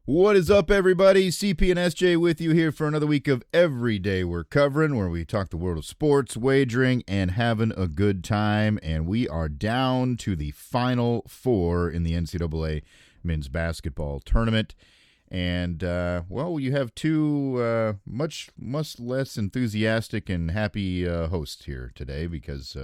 What is up, everybody? CP and SJ with you here for another week of Every Day We're Covering, where we talk the world of sports, wagering, and having a good time. And we are down to the Final Four in the NCAA men's basketball tournament. And, well, you have two much less enthusiastic and happy hosts here today because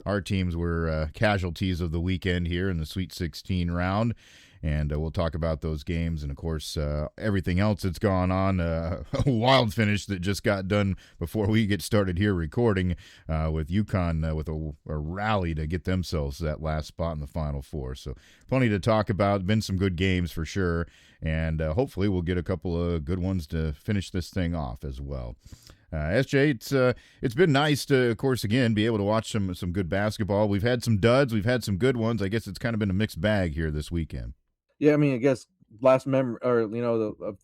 our teams were casualties of the weekend here in the Sweet 16 round. And we'll talk about those games and, of course, everything else that's gone on. A wild finish that just got done before we get started here recording with UConn with a rally to get themselves that last spot in the Final Four. So plenty to talk about. Been some good games for sure. And hopefully we'll get a couple of good ones to finish this thing off as well. SJ, it's been nice to, of course, again, be able to watch some good basketball. We've had some duds. We've had some good ones. I guess it's kind of been a mixed bag here this weekend. Yeah, I mean, I guess the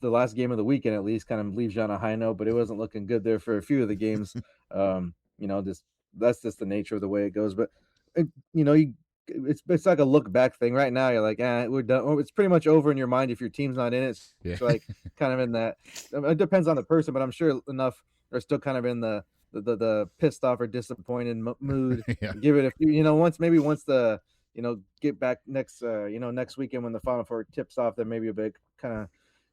last game of the weekend at least kind of leaves you on a high note, but it wasn't looking good there for a few of the games. That's just the nature of the way it goes. But it's like a look back thing. Right now, you're like, we're done. It's pretty much over in your mind if your team's not in it. It's like kind of in that. It depends on the person, but I'm sure enough are still kind of in the pissed off or disappointed mood. Yeah. Give it a few. Once the get back next weekend when the Final Four tips off, then maybe a bit kind of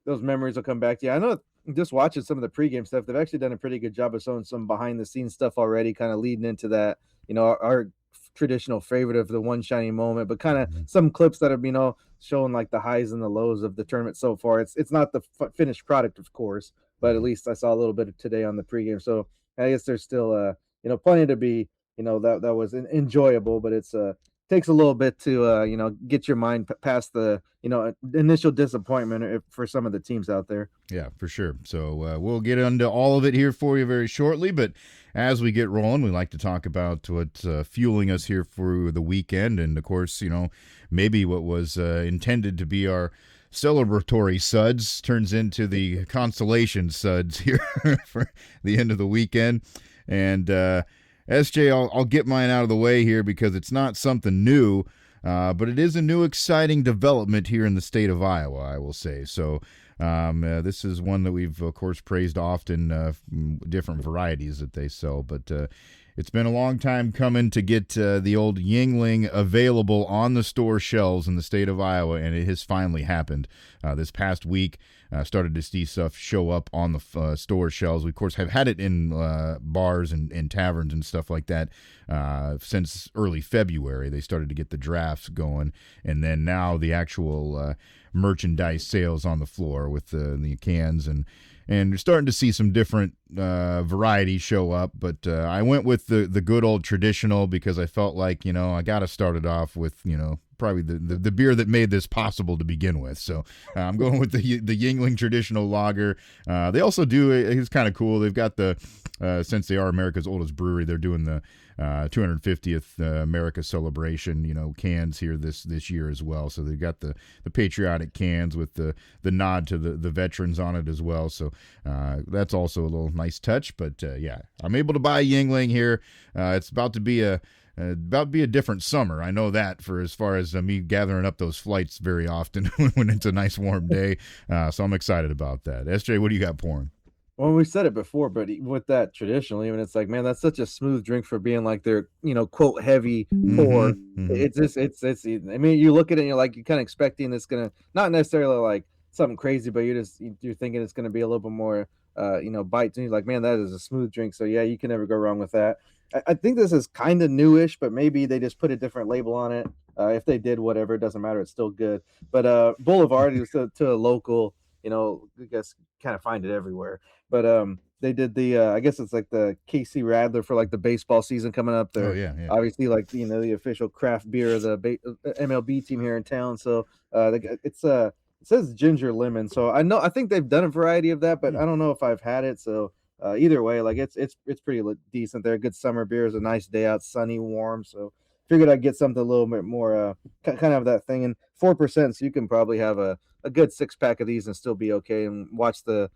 those memories will come back to you. I know just watching some of the pregame stuff, they've actually done a pretty good job of showing some behind the scenes stuff already, kind of leading into that, our traditional favorite of the one shiny moment, but kind of some clips that have, showing like the highs and the lows of the tournament so far. It's not the finished product, of course, but at least I saw a little bit of today on the pregame. So I guess there's still, plenty to be, that was enjoyable, but it's, takes a little bit to get your mind past the initial disappointment for some of the teams out there. Yeah, for sure. So we'll get into all of it here for you very shortly, but as we get rolling, we like to talk about what's fueling us here for the weekend, and of course, maybe what was intended to be our celebratory suds turns into the consolation suds here for the end of the weekend. And SJ, I'll get mine out of the way here because it's not something new, but it is a new exciting development here in the state of Iowa, I will say. So this is one that we've, of course, praised often, different varieties that they sell. But it's been a long time coming to get the old Yuengling available on the store shelves in the state of Iowa, and it has finally happened. This past week, started to see stuff show up on the store shelves. We, of course, have had it in bars and taverns and stuff like that since early February. They started to get the drafts going, and then now the actual merchandise sales on the floor with the cans, and we're starting to see some different varieties show up. But I went with the good old traditional because I felt like, I got to start it off with, probably the beer that made this possible to begin with. So I'm going with the Yuengling traditional lager. They also do, it's kind of cool. They've got since they are America's oldest brewery, they're doing the 250th America celebration, cans here this year as well. So they've got the patriotic cans with the nod to the veterans on it as well. So that's also a little nice touch. But yeah, I'm able to buy Yuengling here. It's about to be a different summer. I know that for as far as me gathering up those flights very often when it's a nice warm day. So I'm excited about that. SJ, what do you got pouring? Well, we said it before, but with that traditional, even it's like, man, that's such a smooth drink for being like their, quote, heavy pour. It's just, it's, I mean, you look at it and you're like, you're kind of expecting it's going to, not necessarily like something crazy, but you're thinking it's going to be a little bit more, bite. And you're like, man, that is a smooth drink. So yeah, you can never go wrong with that. I think this is kind of newish, but maybe they just put a different label on it. If they did, whatever, it doesn't matter. It's still good. But Boulevard is to a local, I guess kind of find it everywhere. But they did I guess it's like the KC Radler for like the baseball season coming up. They're obviously like, the official craft beer of the MLB team here in town. So it says ginger lemon. So I think they've done a variety of that, but I don't know if I've had it. So either way, like it's pretty decent. They're a good summer beer. It's a nice day out, sunny, warm. So figured I'd get something a little bit more kind of that thing. And 4%, so you can probably have a good 6-pack of these and still be okay and watch the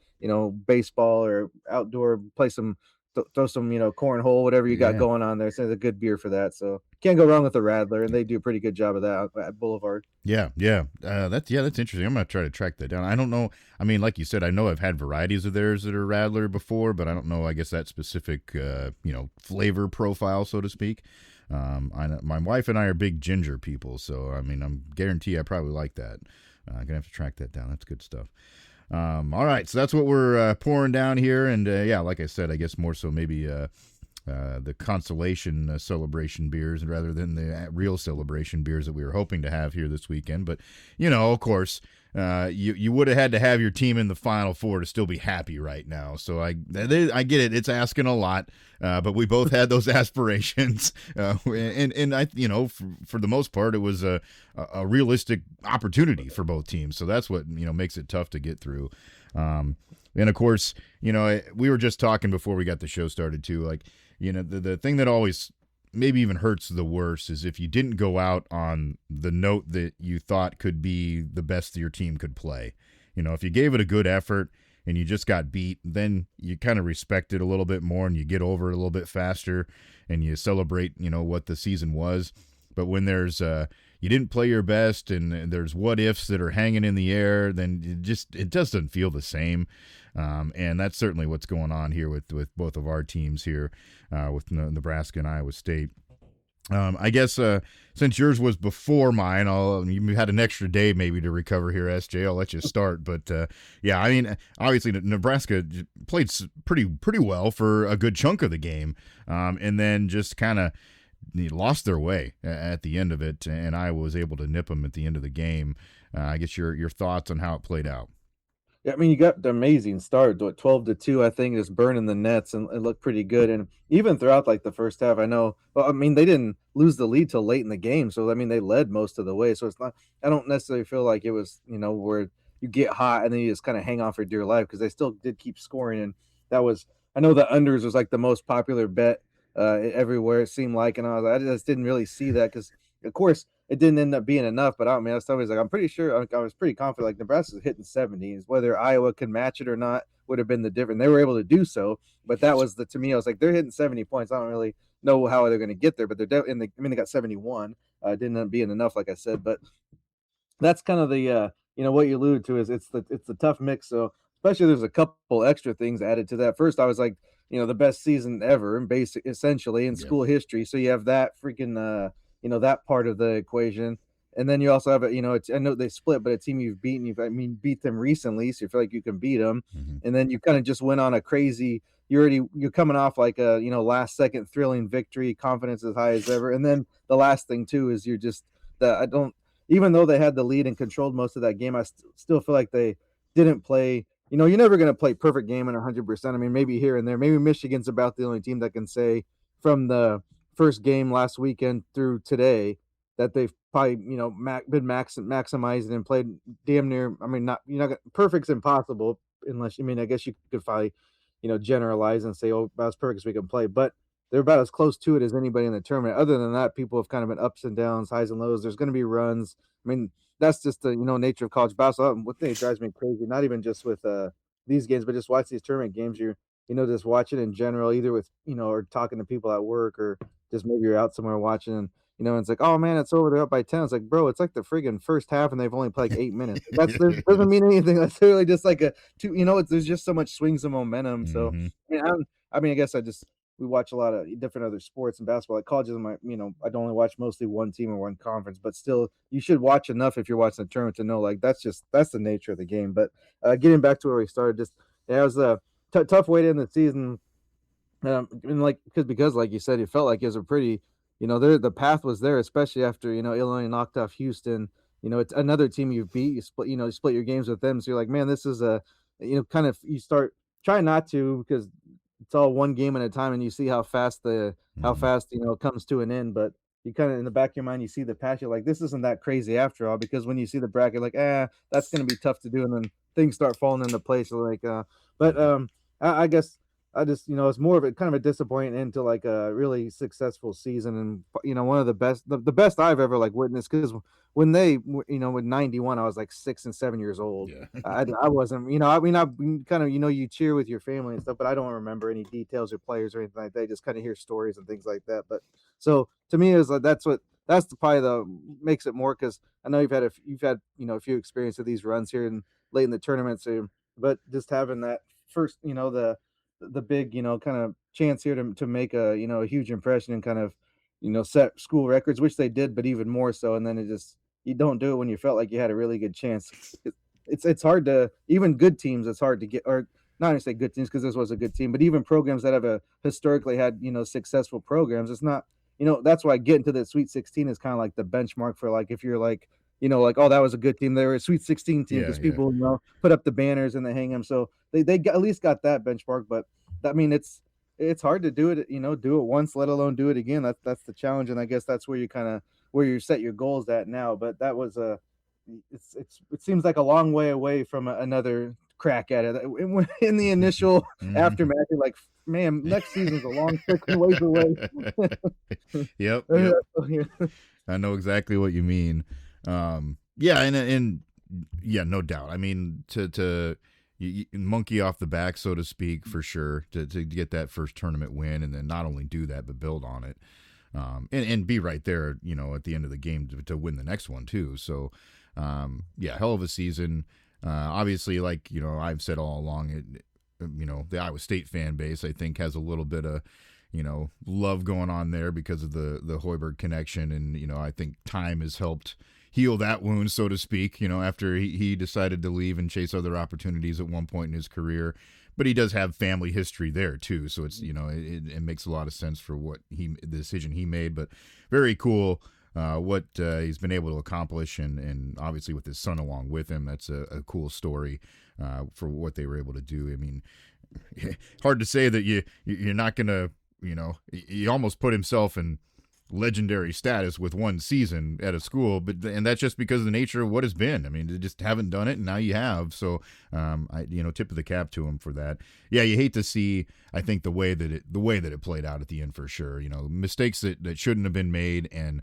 baseball or outdoor, play some throw some, cornhole, whatever you got Yeah. going on there. So it's a good beer for that. So can't go wrong with the Radler, and they do a pretty good job of that at Boulevard. Yeah, that's interesting. I'm gonna try to track that down. I don't know. I mean, like you said, I know I've had varieties of theirs that are Radler before, but I don't know. I guess that specific, flavor profile, so to speak. My wife and I are big ginger people, so I mean, I'm guarantee I probably like that. I'm gonna have to track that down. That's good stuff. All right, so that's what we're pouring down here, and yeah, like I said, I guess more so maybe the consolation celebration beers rather than the real celebration beers that we were hoping to have here this weekend. But, of course, you would have had to have your team in the Final Four to still be happy right now. So I get it. It's asking a lot, but we both had those aspirations. And I, for the most part, it was a realistic opportunity for both teams. So that's what, makes it tough to get through. And of course, we were just talking before we got the show started too, like, the thing that always maybe even hurts the worst is if you didn't go out on the note that you thought could be the best your team could play. If you gave it a good effort and you just got beat, then you kind of respect it a little bit more and you get over it a little bit faster and you celebrate, what the season was. But when there's you didn't play your best and there's what ifs that are hanging in the air, then it just doesn't feel the same. And that's certainly what's going on here with both of our teams here, with Nebraska and Iowa State. I guess since yours was before mine, you had an extra day maybe to recover here, SJ. I'll let you start. But yeah, I mean, obviously Nebraska played pretty well for a good chunk of the game, and then just kind of lost their way at the end of it, and Iowa was able to nip them at the end of the game. I guess your thoughts on how it played out. Yeah, I mean, you got the amazing start, 12-2, I think, just burning the nets, and it looked pretty good. And even throughout like the first half, I know. Well, I mean, they didn't lose the lead till late in the game, so I mean, they led most of the way. So it's not. I don't necessarily feel like it was, where you get hot and then you just kind of hang on for dear life, because they still did keep scoring. And that was. I know the unders was like the most popular bet everywhere, it seemed like, and I just didn't really see that, because of course it didn't end up being enough. But I mean, I was always like, I'm pretty sure, I was pretty confident, like Nebraska's hitting 70s. Whether Iowa could match it or not would have been the difference. They were able to do so, but that was to me, I was like, they're hitting 70 points. I don't really know how they're going to get there, but they're I mean, they got 71. Didn't end up being enough, like I said. But that's kind of the what you alluded to, is it's the tough mix. So especially there's a couple extra things added to that. First, I was like, the best season ever in basic essentially in Yep. school history. So you have that freaking that part of the equation. And then you also have I know they split, but a team you've beaten, beat them recently, so you feel like you can beat them. Mm-hmm. And then you kind of just went on a crazy. You're coming off like a last second thrilling victory, confidence as high as ever. And then the last thing too is you're just that I don't even though they had the lead and controlled most of that game, I still feel like they didn't play. You're never going to play perfect game in 100%. I mean, maybe here and there. Maybe Michigan's about the only team that can say from the first game last weekend through today that they've probably been maximizing and played damn near. I mean, not perfect's impossible unless I guess you could probably generalize and say, oh, that's perfect as we can play, but they're about as close to it as anybody in the tournament. Other than that, people have kind of been ups and downs, highs and lows. There's going to be runs. I mean, that's just the nature of college basketball. What thing drives me crazy, not even just with these games, but just watch these tournament games. You're just watching in general, either with or talking to people at work, or just maybe you're out somewhere watching, and and it's like, oh man, it's over. They're up by 10. It's like, bro, it's like the friggin' first half, and they've only played like 8 minutes. That doesn't mean anything. That's really just like a two. There's just so much swings of momentum. So Mm-hmm. I guess we watch a lot of different other sports and basketball. Like colleges, I don't only watch mostly one team or one conference, but still, you should watch enough if you're watching the tournament to know like that's the nature of the game. But getting back to where we started, it was a tough way to end the season. And like because like you said, it felt like it was a pretty, the path was there, especially after Illinois knocked off Houston. It's another team you've beat. You split your games with them, so you're like, man, this is a, kind of you start trying not to, because it's all one game at a time, and you see how fast it comes to an end. But you kind of in the back of your mind, you see the path. You're like, this isn't that crazy after all, because when you see the bracket, like, that's going to be tough to do, and then things start falling into place. Like, but I guess I just, it's more of a kind of a disappointing into like a really successful season, and one of the best, the best I've ever like witnessed. Because when when 91, I was like 6 and 7 years old. Yeah. I wasn't, I mean, I kind of, you cheer with your family and stuff, but I don't remember any details or players or anything like that. I just kind of hear stories and things like that. But so to me, is like probably the makes it more, because I know you've had a few experience of these runs here and late in the tournament. So, but just having that first, the big, kind of chance here to make a huge impression and kind of, set school records, which they did, but even more so. And then you don't do it when you felt like you had a really good chance. It's hard to, even good teams, it's hard to get, or not to say good teams, because this was a good team, but even programs that have historically had, successful programs, it's not, that's why getting to the Sweet 16 is kind of like the benchmark for, like, if you're like, like, oh, that was a good team. They were a Sweet 16 team, because people, put up the banners and they hang them. So they at least got that benchmark. But I mean, it's hard to do it, do it once, let alone do it again. That's the challenge. And I guess that's where you set your goals at now. But that was it seems like a long way away from another crack at it. In the initial aftermath, you're like, man, next season's a long freaking ways away. Yep. I know exactly what you mean. Yeah, and yeah, no doubt. I mean, to you monkey off the back, so to speak, for sure, to get that first tournament win, and then not only do that but build on it, and be right there, at the end of the game to win the next one too. So, yeah, hell of a season. Obviously, like I've said all along, the Iowa State fan base, I think, has a little bit of love going on there because of the Hoiberg connection, and I think time has helped heal that wound, so to speak, after he decided to leave and chase other opportunities at one point in his career. But he does have family history there too, so it's it makes a lot of sense for the decision he made. But very cool what he's been able to accomplish, and obviously with his son along with him, that's a cool story for what they were able to do. I mean, hard to say that you're not gonna, he almost put himself in legendary status with one season at a school, and that's just because of the nature of what it's been. I mean, they just haven't done it, and now you have. So, tip of the cap to him for that. Yeah, you hate to see, I think, the way that it played out at the end, for sure. Mistakes that shouldn't have been made, and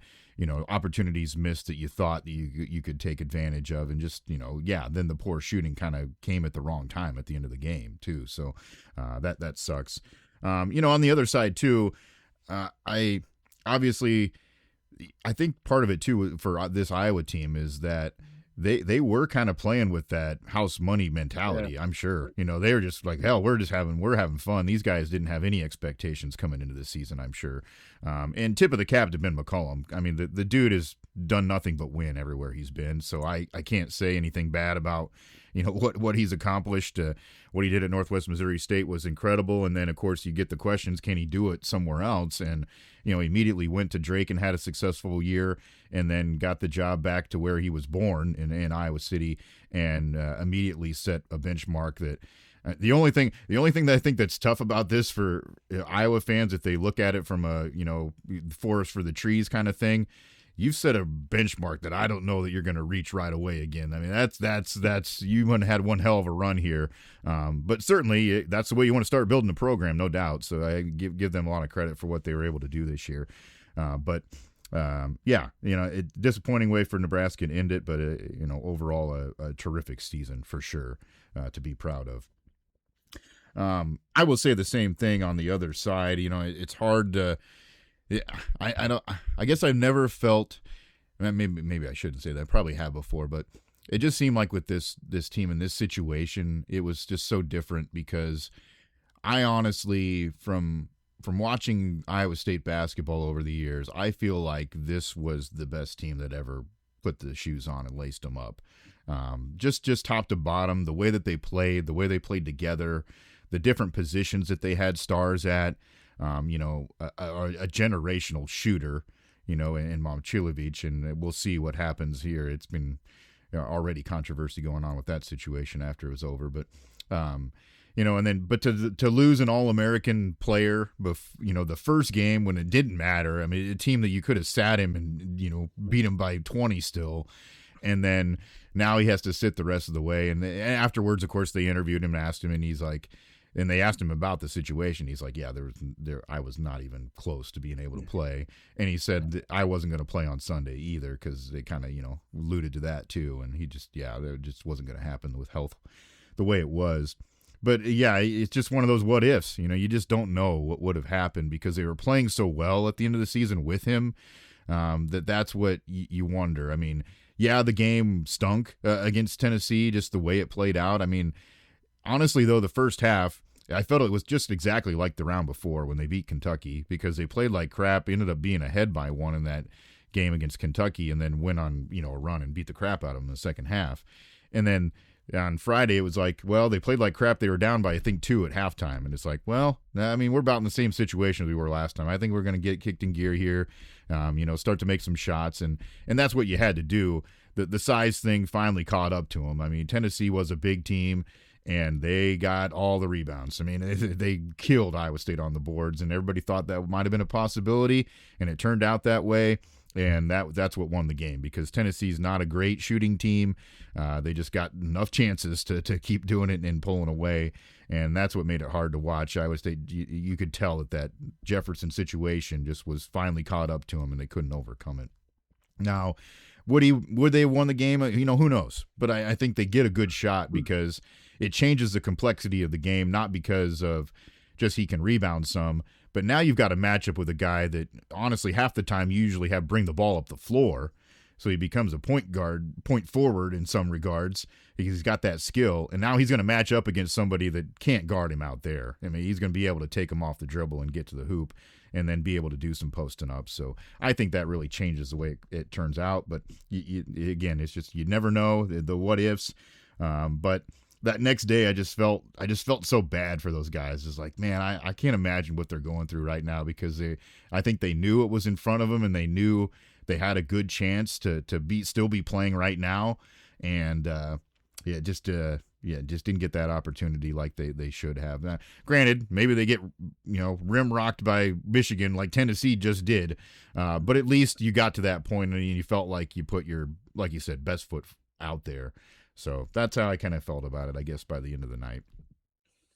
opportunities missed that you thought that you could take advantage of, and just then the poor shooting kind of came at the wrong time at the end of the game too. So that sucks. On the other side too, Obviously, I think part of it too for this Iowa team is that they were kind of playing with that house money mentality. Yeah. I'm sure they were just like, hell, we're having fun. These guys didn't have any expectations coming into the season, I'm sure. And tip of the cap to Ben McCollum. I mean, the dude has done nothing but win everywhere he's been. So I can't say anything bad about what he's accomplished. What he did at Northwest Missouri State was incredible. And then, of course, you get the questions, can he do it somewhere else? And, he immediately went to Drake and had a successful year, and then got the job back to where he was born in Iowa City, and immediately set a benchmark that the only thing that I think that's tough about this for Iowa fans, if they look at it from a, forest for the trees kind of thing, you've set a benchmark that I don't know that you're going to reach right away again. I mean, that's you had one hell of a run here, but certainly that's the way you want to start building the program, no doubt. So I give them a lot of credit for what they were able to do this year. Disappointing way for Nebraska to end it, but overall a terrific season for sure to be proud of. I will say the same thing on the other side. It's hard to. Yeah, I guess I've never felt. Maybe I shouldn't say that. I probably have before, but it just seemed like with this team in this situation, it was just so different, because I honestly, from watching Iowa State basketball over the years, I feel like this was the best team that ever put the shoes on and laced them up. Just top to bottom, the way that they played, the way they played together, the different positions that they had stars at. A generational shooter, in Momcilovic, and we'll see what happens here. It's been already controversy going on with that situation after it was over, but to lose an All-American player, the first game when it didn't matter. I mean, a team that you could have sat him and beat him by 20 still, and then now he has to sit the rest of the way. And afterwards, of course, they interviewed him and asked him, and he's like, And they asked him about the situation. He's like, yeah, I was not even close to being able to play. And he said that I wasn't going to play on Sunday either because they kind of, alluded to that too. And he just, it just wasn't going to happen with health the way it was. But yeah, it's just one of those what ifs. You just don't know what would have happened because they were playing so well at the end of the season with him that's what you wonder. I mean, yeah, the game stunk against Tennessee, just the way it played out. I mean, honestly, though, the first half, I felt it was just exactly like the round before when they beat Kentucky because they played like crap, ended up being ahead by 1 in that game against Kentucky, and then went on a run and beat the crap out of them in the second half. And then on Friday, it was like, well, they played like crap. They were down by, I think, 2 at halftime. And it's like, well, I mean, we're about in the same situation as we were last time. I think we're going to get kicked in gear here, start to make some shots. And that's what you had to do. The size thing finally caught up to them. I mean, Tennessee was a big team, and they got all the rebounds. I mean, they killed Iowa State on the boards, and everybody thought that might have been a possibility, and it turned out that way. And that's what won the game because Tennessee's not a great shooting team. They just got enough chances to keep doing it and pulling away, and that's what made it hard to watch. Iowa State, you could tell that Jefferson situation just was finally caught up to them, and they couldn't overcome it. Now, would they have won the game? Who knows? But I think they get a good shot because it changes the complexity of the game, not because of just he can rebound some, but now you've got a matchup with a guy that honestly half the time you usually have bring the ball up the floor. So he becomes a point forward in some regards. He's got that skill, and now he's going to match up against somebody that can't guard him out there. I mean, he's going to be able to take him off the dribble and get to the hoop and then be able to do some posting up. So I think that really changes the way it turns out. But again, it's just you never know the what ifs. But that next day, I just felt so bad for those guys. It's like, man, I can't imagine what they're going through right now because I think they knew it was in front of them and they knew they had a good chance to still be playing right now, and just didn't get that opportunity like they should have. Now, granted, maybe they get rim rocked by Michigan like Tennessee just did, but at least you got to that point and you felt like you put your, like you said, best foot out there. So that's how I kind of felt about it, I guess, by the end of the night.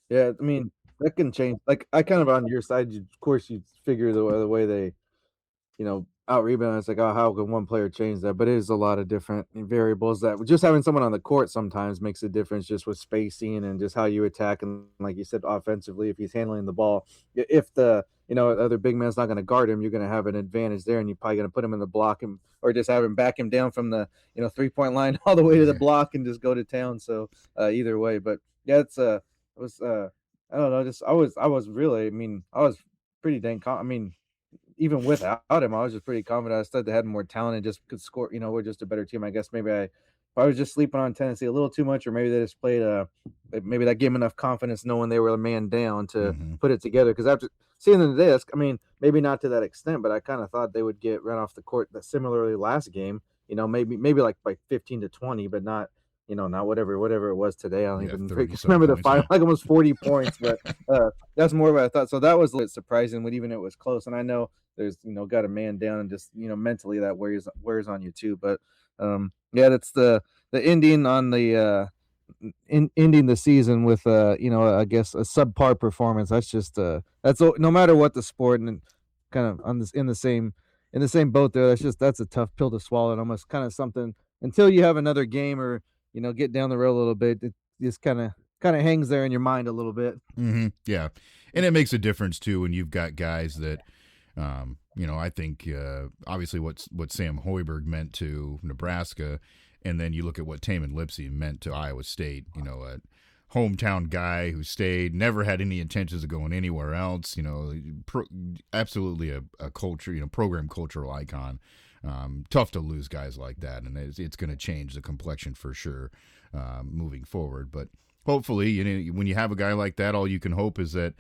Yeah, I mean, that can change. Like, I kind of on your side, of course, you figure the way they, out rebound. It's like, oh, how can one player change that? But it is a lot of different variables that just having someone on the court sometimes makes a difference just with spacing and just how you attack. And like you said, offensively, if he's handling the ball, if the, other big man's not going to guard him, you're going to have an advantage there. And you're probably going to put him in the block or just have him back him down from the, 3-point line all the way to the block and just go to town. So either way, but yeah, it was, I don't know, just I was really, I was pretty dang even without him, I was just pretty confident. I thought they had more talent and just could score. We're just a better team. I guess maybe if I was just sleeping on Tennessee a little too much, or maybe they just played maybe that gave them enough confidence knowing they were a man down to put it together. Because after seeing them today, maybe not to that extent, but I kind of thought they would get run off the court similarly last game. Maybe like by 15 to 20, but not. Not whatever it was today. I don't even remember the final, like almost 40 points, but that's more what I thought. So that was a little surprising when even it was close. And I know there's, got a man down and just, mentally that wears on you too. But that's the ending on the ending the season with I guess a subpar performance. That's just that's no matter what the sport, and kind of on this in the same boat there. That's a tough pill to swallow, and almost kind of something until you have another game or get down the road a little bit. It just kind of hangs there in your mind a little bit. Mm-hmm. Yeah, and it makes a difference too when you've got guys that, I think obviously what Sam Hoiberg meant to Nebraska, and then you look at what Tamin Lipsey meant to Iowa State. A hometown guy who stayed, never had any intentions of going anywhere else. Absolutely a culture, program cultural icon. Tough to lose guys like that, and it's going to change the complexion for sure moving forward. But hopefully, when you have a guy like that, all you can hope is that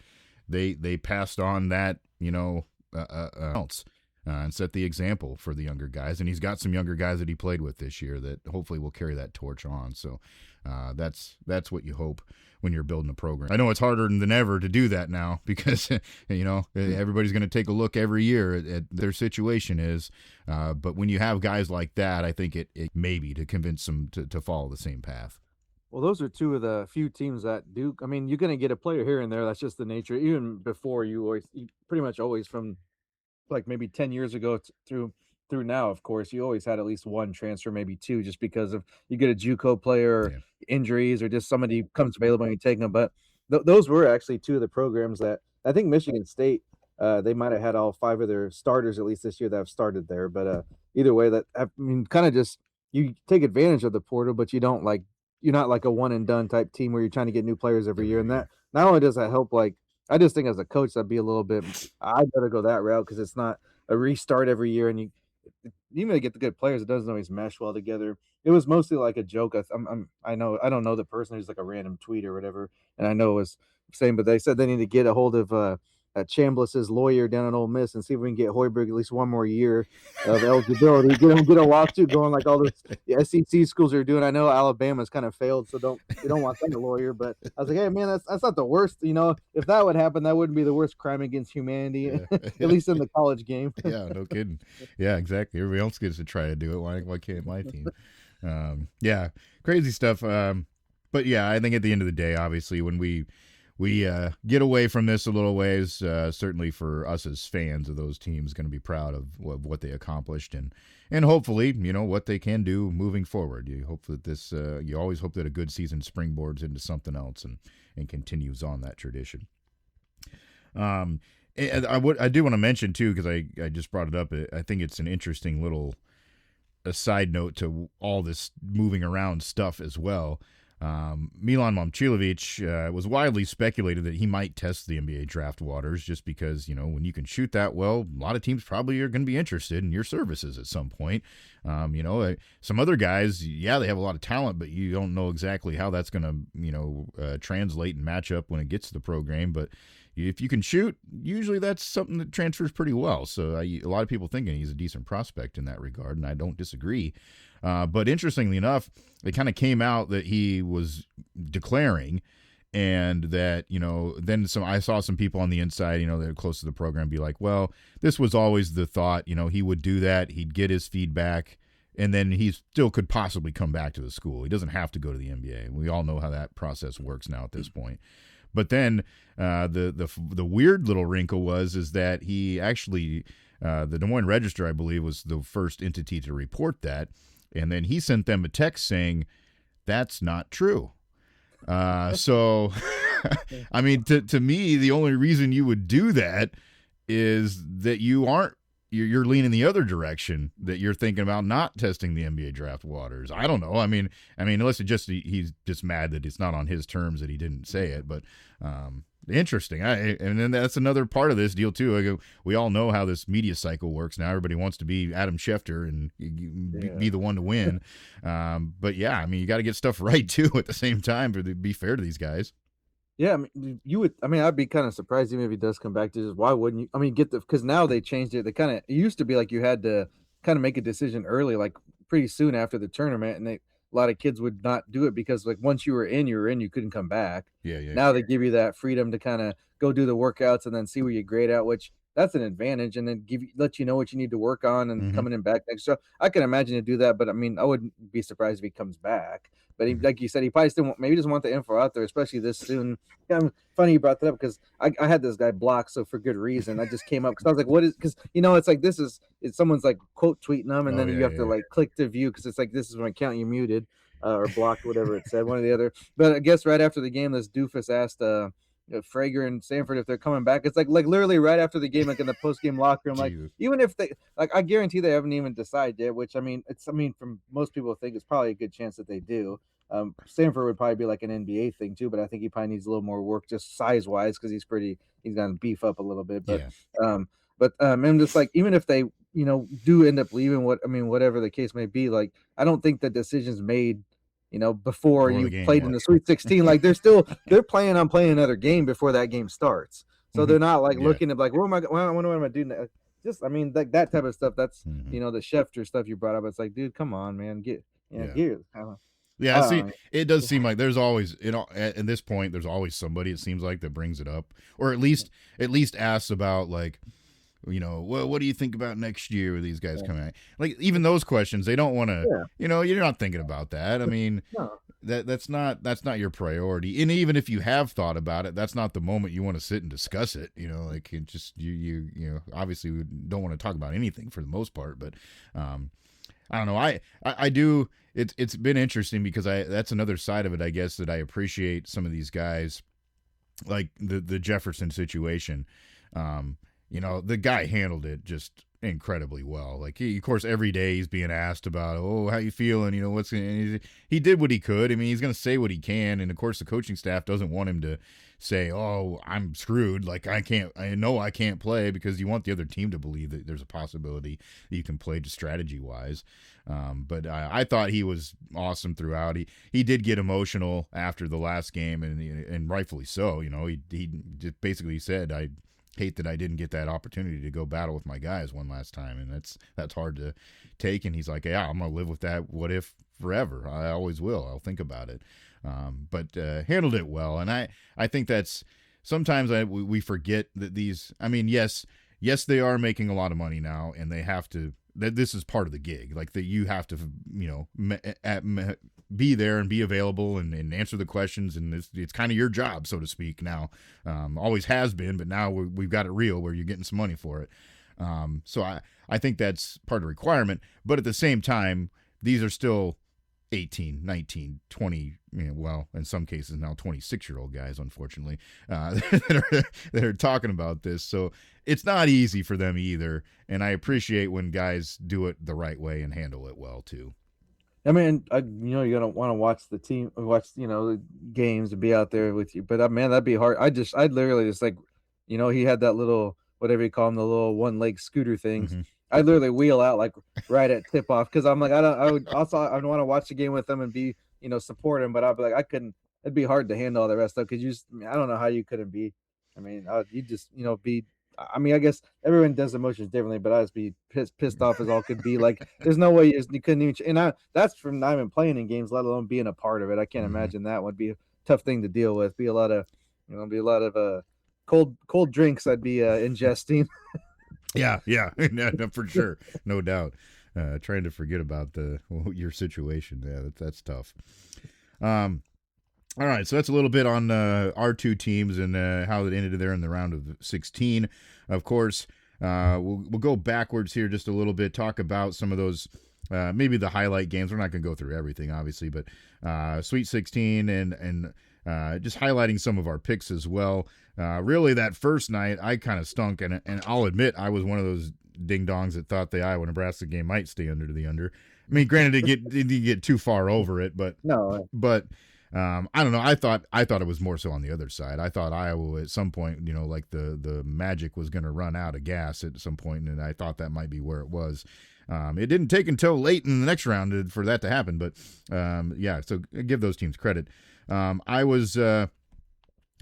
they passed on that, else and set the example for the younger guys. And he's got some younger guys that he played with this year that hopefully will carry that torch on. So that's what you hope when you're building a program. I know it's harder than ever to do that now because, everybody's going to take a look every year at their situation is. But when you have guys like that, I think it maybe to convince them to follow the same path. Well, those are two of the few teams that do. I mean, you're going to get a player here and there. That's just the nature. Even before you pretty much always from like maybe 10 years ago through now, of course, you always had at least one transfer, maybe two, just because of you get a JUCO player, or Yeah, injuries, or just somebody comes available and you take them. But those were actually two of the programs that I think Michigan State, they might have had all five of their starters at least this year that have started there. But either way, I mean, kind of just you take advantage of the portal, but you don't like you're not like a one and done type team where you're trying to get new players every year. every And that year. not only does that help, like I just think as a coach that'd be a little bit I'd better go that route because it's not a restart every year, and you may get the good players, it doesn't always mesh well together. It was mostly like a joke. I know I don't know the person who's like a random tweet or whatever, and I know it was saying, but they said they need to get a hold of Chambliss's lawyer down in Ole Miss and see if we can get Hoiberg at least one more year of eligibility. Get a lawsuit going like all the SEC schools are doing. I know Alabama's kind of failed, so you don't want them to lawyer. But I was like, hey man, that's not the worst. You know, if that would happen, that wouldn't be the worst crime against humanity, Yeah, at least in the college game. yeah, no kidding. Yeah, exactly. Everybody else gets to try to do it. Why can't my team? Yeah, crazy stuff. But yeah, I think at the end of the day, obviously, when we get away from this a little ways, certainly for us as fans of those teams, going to be proud of what they accomplished and hopefully, what they can do moving forward. You hope that this, you always hope that a good season springboards into something else and continues on that tradition. And I do want to mention too, because I just brought it up. I think it's an interesting little a side note to all this moving around stuff as well. Milan Momcilovic was widely speculated that he might test the NBA draft waters just because, when you can shoot that well, a lot of teams probably are going to be interested in your services at some point. Some other guys, yeah, they have a lot of talent, but you don't know exactly how that's going to, translate and match up when it gets to the program. But if you can shoot, usually that's something that transfers pretty well. So a lot of people thinking he's a decent prospect in that regard, and I don't disagree. But interestingly enough, it kind of came out that he was declaring, and that then I saw some people on the inside, that are close to the program, be like, well, this was always the thought. He would do that, he'd get his feedback, and then he still could possibly come back to the school. He doesn't have to go to the NBA. We all know how that process works now at this point. But then the weird little wrinkle is that he actually, the Des Moines Register, I believe, was the first entity to report that. And then he sent them a text saying, that's not true. So, I mean, to me, the only reason you would do that is that you're leaning the other direction, that you're thinking about not testing the NBA draft waters. I don't know. I mean, unless he's just mad that it's not on his terms that he didn't say it, but interesting. And then that's another part of this deal too. We all know how this media cycle works now. Everybody wants to be Adam Schefter and be the one to win. But yeah, I mean, you got to get stuff right too at the same time to be fair to these guys. Yeah, I mean, you would. I mean, I'd be kind of surprised even if he does come back to just why wouldn't you? I mean, because now they changed it. It used to be like you had to kind of make a decision early, like pretty soon after the tournament, and a lot of kids would not do it because like once you were in, you couldn't come back. Yeah, yeah. Now they give you that freedom to kind of go do the workouts and then see where you grade out, which that's an advantage, and then let you know what you need to work on and coming in back next. So I can imagine to do that, but I mean, I wouldn't be surprised if he comes back. But like you said, he probably still maybe doesn't want the info out there, especially this soon. Yeah, funny you brought that up because I had this guy blocked, so for good reason. I just came up because I was like, "What is?" Because it's like it's someone's like quote tweeting them, and then you have to like click to view because it's like this is my account you muted or blocked, whatever it said, one or the other. But I guess right after the game, this doofus asked Frager and Sanford if they're coming back. It's like literally right after the game, like in the post game locker room. Like even if they I guarantee they haven't even decided yet. Which from most people think it's probably a good chance that they do. Sanford would probably be like an NBA thing too, but I think he probably needs a little more work just size wise because he's gonna beef up a little bit. But I'm just like even if they do end up leaving, whatever the case may be, like I don't think the decision's made before you played in the Sweet 16. Like they're planning on playing another game before that game starts. So they're not like looking at like, what am I doing? Just, like that type of stuff. That's, the Schefter stuff you brought up. It's like, dude, come on, man. Yeah, see, it does seem like there's always, at this point, there's always somebody, it seems like, that brings it up. Or at least asks about, like, what do you think about next year with these guys coming out? Like, even those questions, they don't want to, you're not thinking about that. I mean, that's not your priority. And even if you have thought about it, that's not the moment you want to sit and discuss it. Like it just obviously we don't want to talk about anything for the most part, but I don't know. I do. It's been interesting because that's another side of it, I guess, that I appreciate some of these guys, like the Jefferson situation. The guy handled it just incredibly well. Like of course, every day he's being asked about, oh, how you feeling? He did what he could. I mean, he's going to say what he can, and of course, the coaching staff doesn't want him to say, oh, I'm screwed. Like I know I can't play, because you want the other team to believe that there's a possibility that you can play just strategy wise. But I thought he was awesome throughout. He did get emotional after the last game, and rightfully so. He just basically said, I hate that I didn't get that opportunity to go battle with my guys one last time, and that's hard to take. And he's like, yeah, I'm gonna live with that what if forever. I always will. I'll think about it. But handled it well, and I think that's sometimes we forget that these. I mean, yes, they are making a lot of money now, and they have to. That this is part of the gig, like that you have to be there and be available and answer the questions, and it's kind of your job, so to speak, now. Always has been, but now we've got it real where you're getting some money for it. So I think that's part of the requirement, but at the same time, these are still 18, 19, 20, well, in some cases now 26-year-old guys, unfortunately, that are talking about this. So it's not easy for them either, and I appreciate when guys do it the right way and handle it well too. I mean, you're gonna want to watch the team, watch the games, and be out there with you. But man, that'd be hard. I'd literally just like, he had that little whatever you call him, the little one-leg scooter things. Mm-hmm. I'd literally wheel out like right at tip off, because I'm like, I would want to watch the game with them and be support him, but I'd be like, I couldn't. It'd be hard to handle all the rest of it, because I don't know how you couldn't be. I mean, you just be. I mean, I guess everyone does emotions differently, but I'd just be pissed off as all could be. Like, there's no way you couldn't even. And that's from not even playing in games, let alone being a part of it. I can't imagine that would be a tough thing to deal with. Be a lot of cold drinks I'd be ingesting. Yeah, no, for sure, no doubt. Trying to forget about your situation. Yeah, that's tough. All right, so that's a little bit on our two teams and how it ended there in the round of 16. Of course, we'll go backwards here just a little bit, talk about some of those, maybe the highlight games. We're not going to go through everything, obviously, but Sweet 16 and just highlighting some of our picks as well. Really, that first night, I kind of stunk, and I'll admit I was one of those ding-dongs that thought the Iowa-Nebraska game might stay under the under. I mean, granted, it didn't get too far over it, but I don't know. I thought it was more so on the other side. I thought Iowa at some point, like the magic was going to run out of gas at some point, and I thought that might be where it was. It didn't take until late in the next round for that to happen, but yeah. So give those teams credit. I was, and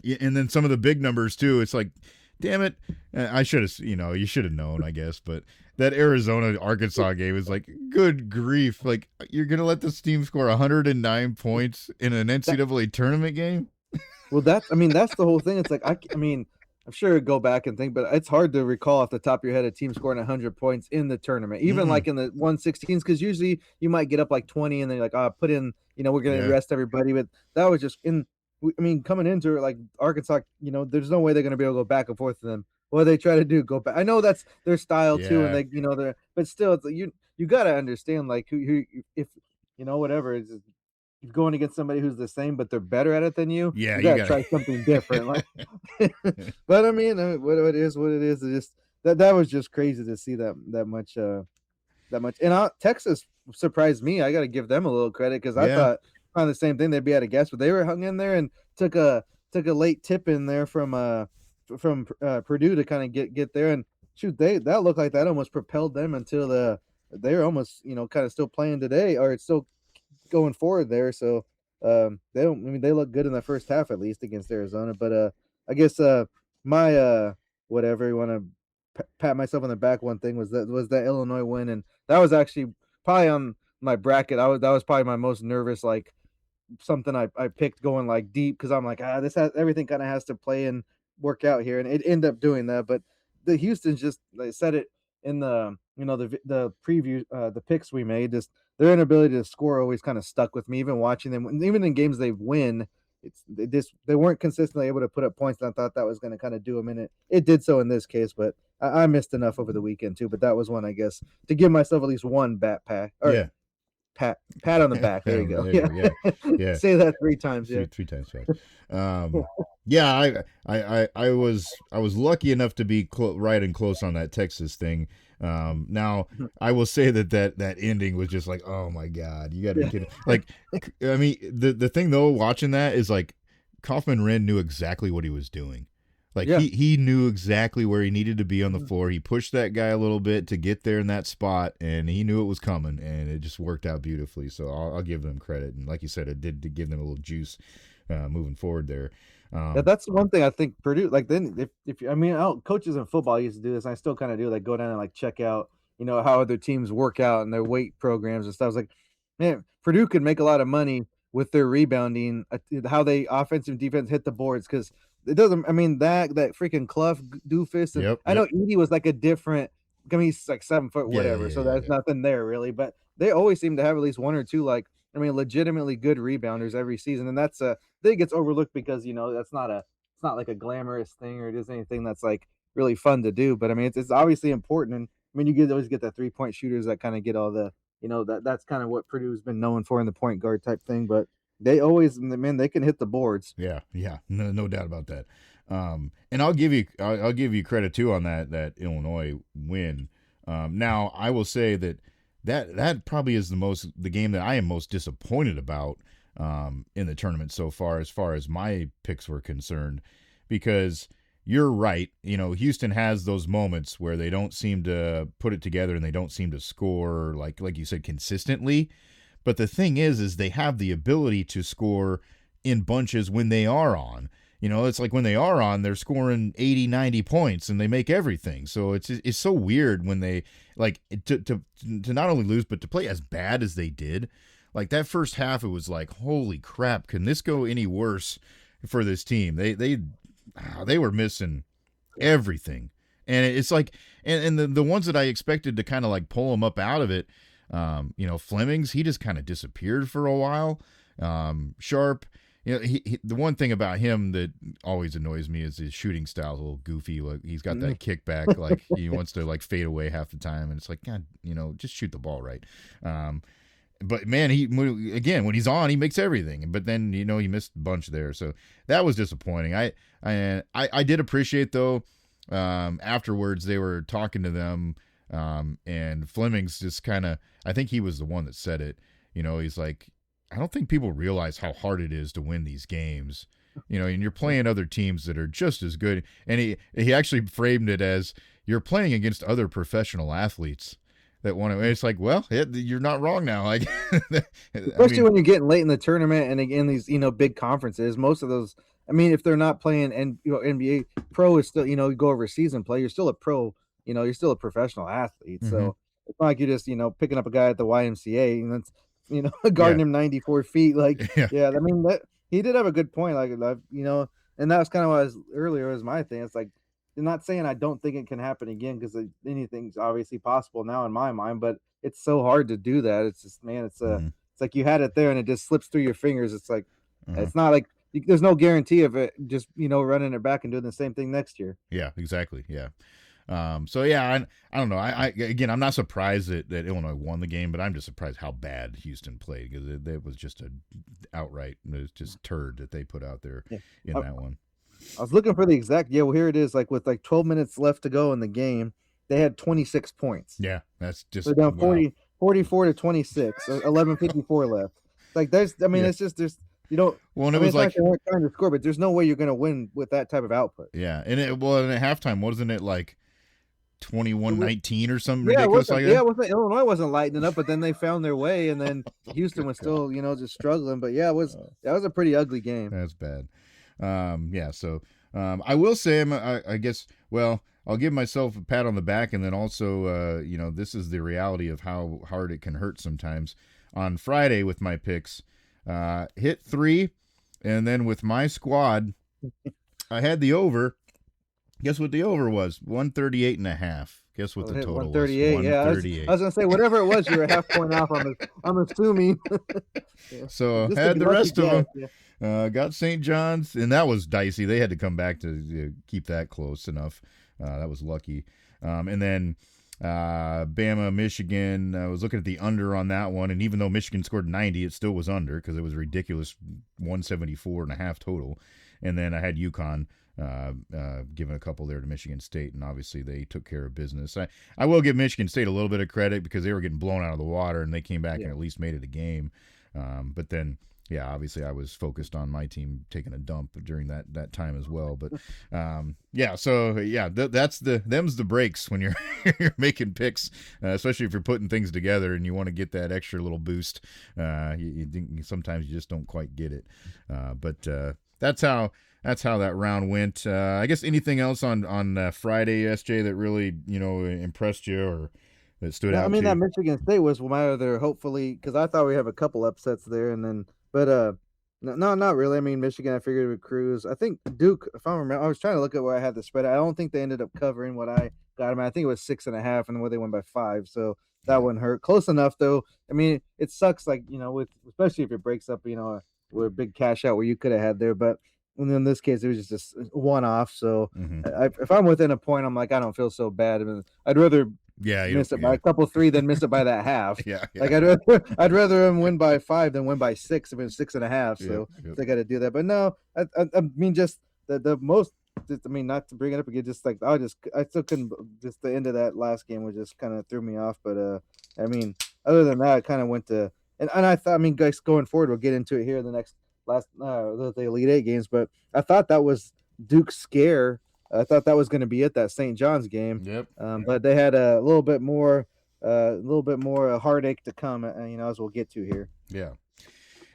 then some of the big numbers too. It's like, damn it, I should have, you should have known, I guess, but. That Arizona-Arkansas game is like, good grief. Like, you're going to let this team score 109 points in an NCAA tournament game? Well, that's the whole thing. It's like, I mean, I'm sure it'd go back and think, but it's hard to recall off the top of your head a team scoring 100 points in the tournament, even like in the 116s, because usually you might get up like 20 and then you're like, put in, we're going to rest everybody. But that was just coming into it, like Arkansas, there's no way they're going to be able to go back and forth to them. What they try to do, go back. I know that's their style too, and they, but still, it's like you got to understand, like who if whatever is going against somebody who's the same, but they're better at it than you. Yeah, you gotta try something different. Like, but I mean, what it is, it's just that was just crazy to see that much. And Texas surprised me. I got to give them a little credit, because I thought on the same thing they'd be at a guess, but they were hung in there and took a late tip in there from Purdue to kind of get there, and shoot, that looked like that almost propelled them until they were almost kind of still playing today, or it's still going forward there. So they look good in the first half, at least against Arizona. But I guess my whatever you want to pat myself on the back, one thing was that Illinois win, and that was actually probably on my bracket. That was probably my most nervous, like something I picked going like deep, because I'm like, this has everything kind of has to play and work out here, and it ended up doing that. But the Houston's just, they said it in the the preview the picks we made, just their inability to score always kind of stuck with me. Even watching them, even in games they win, they weren't consistently able to put up points. And I thought that was going to kind of do them in it. It did so in this case, but I missed enough over the weekend too. But that was one, I guess, to give myself at least one bat pack or Yeah. pat on the back. There you go. There you go. Yeah. Yeah. Say that 3 times. Yeah. Three times fast. Yeah, I was lucky enough to be right and close on that Texas thing. Now I will say that ending was just like, oh my god, you got to be kidding. Like, I mean, the thing though, watching that is like, Kaufman Wren knew exactly what he was doing. Like, he knew exactly where he needed to be on the floor. He pushed that guy a little bit to get there in that spot, and he knew it was coming, and it just worked out beautifully. So I'll give them credit. And like you said, it did to give them a little juice moving forward there. Yeah, that's one thing I think Purdue, like, then if I mean, coaches in football used to do this, and I still kind of do, like, go down and like check out, how other teams work out and their weight programs and stuff. I was like, man, Purdue could make a lot of money with their rebounding, how they offensive and defense hit the boards, because it doesn't. I mean, that freaking Clough doofus, and Yep. I know Edie was like a different. I mean, he's like 7 foot, whatever, so there's yeah. nothing there really. But they always seem to have at least one or two, like, I mean, legitimately good rebounders every season, and that's a thing gets overlooked because that's not it's not like a glamorous thing or just anything that's like really fun to do. But I mean, it's obviously important, and I mean, always get the 3 point shooters that kind of get all the that's kind of what Purdue's been known for in the point guard type thing. But they always, man, they can hit the boards. Yeah, no doubt about that. And I'll give you credit too on that Illinois win. Now I will say that probably is the game that I am most disappointed about in the tournament so far as my picks were concerned, because you're right. Houston has those moments where they don't seem to put it together and they don't seem to score like you said consistently. But the thing is they have the ability to score in bunches when they are on. It's like when they are on, they're scoring 80, 90 points and they make everything. So it's so weird when they like to not only lose, but to play as bad as they did. Like that first half, it was like, holy crap, can this go any worse for this team? They were missing everything. And it's like, and the ones that I expected to kind of like pull them up out of it, Flemings, he just kind of disappeared for a while. Sharp, he the one thing about him that always annoys me is his shooting style is a little goofy. Like he's got that kickback, like he wants to like fade away half the time, and it's like, God, just shoot the ball right. But man, when he's on, he makes everything. But then he missed a bunch there, so that was disappointing. I did appreciate though. Afterwards, they were talking to them, and Flemings just kind of, I think he was the one that said it. He's like, I don't think people realize how hard it is to win these games. And you're playing other teams that are just as good. And he actually framed it as, you're playing against other professional athletes that want to. It's like, well, you're not wrong now. Like, especially when you're getting late in the tournament and in these big conferences. Most of those, I mean, if they're not playing, and NBA pro is still, you go over season play, you're still a pro. You're still a professional athlete. Mm-hmm. So it's not like you're just picking up a guy at the YMCA and that's guarding him 94 feet. Like, yeah, I mean, that he did have a good point. Like, and that was kind of what earlier was my thing. It's like, I'm not saying I don't think it can happen again, because anything's obviously possible now in my mind, but it's so hard to do that. It's just, man, it's it's like you had it there and it just slips through your fingers. It's like, it's not like there's no guarantee of it just running it back and doing the same thing next year. Yeah, exactly. Yeah. So yeah, I don't know. Again, I'm not surprised that Illinois won the game, but I'm just surprised how bad Houston played, because it was just it was just turd that they put out there in that one. I was looking for the exact. Yeah, well, here it is. Like with like 12 minutes left to go in the game, they had 26 points. Yeah, that's just. They're down 44 to 26. 11:54 left. Like it's just there's. Well, and it was like they weren't trying to score, but there's no way you're going to win with that type of output. Yeah, and at halftime, wasn't it like 21-19 or something ridiculous like that? Yeah, Illinois wasn't lighting up, but then they found their way, and then Houston was still, just struggling. But yeah, that was a pretty ugly game. That's bad. Yeah, so I will say, I guess, well, I'll give myself a pat on the back, and then also, this is the reality of how hard it can hurt sometimes. On Friday with my picks, hit 3, and then with my squad, I had the over. Guess what the over was? 138.5. Guess what the hit total was? 138. Yeah, I was 138. gonna say whatever it was, you were a half point off. I'm assuming. Yeah. So Just a had the lucky rest of guess. them. Yeah. Got St. John's, and that was dicey. They had to come back to keep that close enough. That was lucky. And then Bama, Michigan. I was looking at the under on that one, and even though Michigan scored 90, it still was under because it was a ridiculous 174.5 total. And then I had UConn giving a couple there to Michigan State, and obviously they took care of business. I will give Michigan State a little bit of credit because they were getting blown out of the water, and they came back and at least made it a game. But then, yeah, obviously I was focused on my team taking a dump during that time as well. But them's the breaks when you're you're making picks, especially if you're putting things together and you want to get that extra little boost. Sometimes you just don't quite get it. But that's how that round went. I guess anything else on Friday, SJ, that really impressed you or that stood out? I mean, to that you? Michigan State was my other, hopefully, because I thought we have a couple upsets there, and then, but no, not really. I mean, Michigan, I figured would cruise. I think Duke, if I remember, I was trying to look at where I had the spread. I don't think they ended up covering what I got them. I think it was 6.5, and where they went by 5, so that Yeah. wouldn't hurt. Close enough, though. I mean, it sucks, like with especially if it breaks up, with a big cash out where you could have had there, but. And in this case, it was just a one-off. So Mm-hmm. if I'm within a point, I'm like, I don't feel so bad. I mean, I'd rather Yeah, miss it by a couple three than miss it by that half. yeah. Like I'd rather him win by 5 than win by 6 if it's 6.5. So Yep. they got to do that. But no, I mean just the most. I mean, not to bring it up again, just like I still couldn't. Just the end of that last game was just kind of threw me off. But I mean, other than that, I kind of went to and I thought, I mean, guys, going forward, we'll get into it here in the next the Elite Eight games. But I thought that was Duke's scare. I thought that was going to be it, that St. John's game. Yep. But they had a little bit more heartache to come, as we'll get to here. Yeah.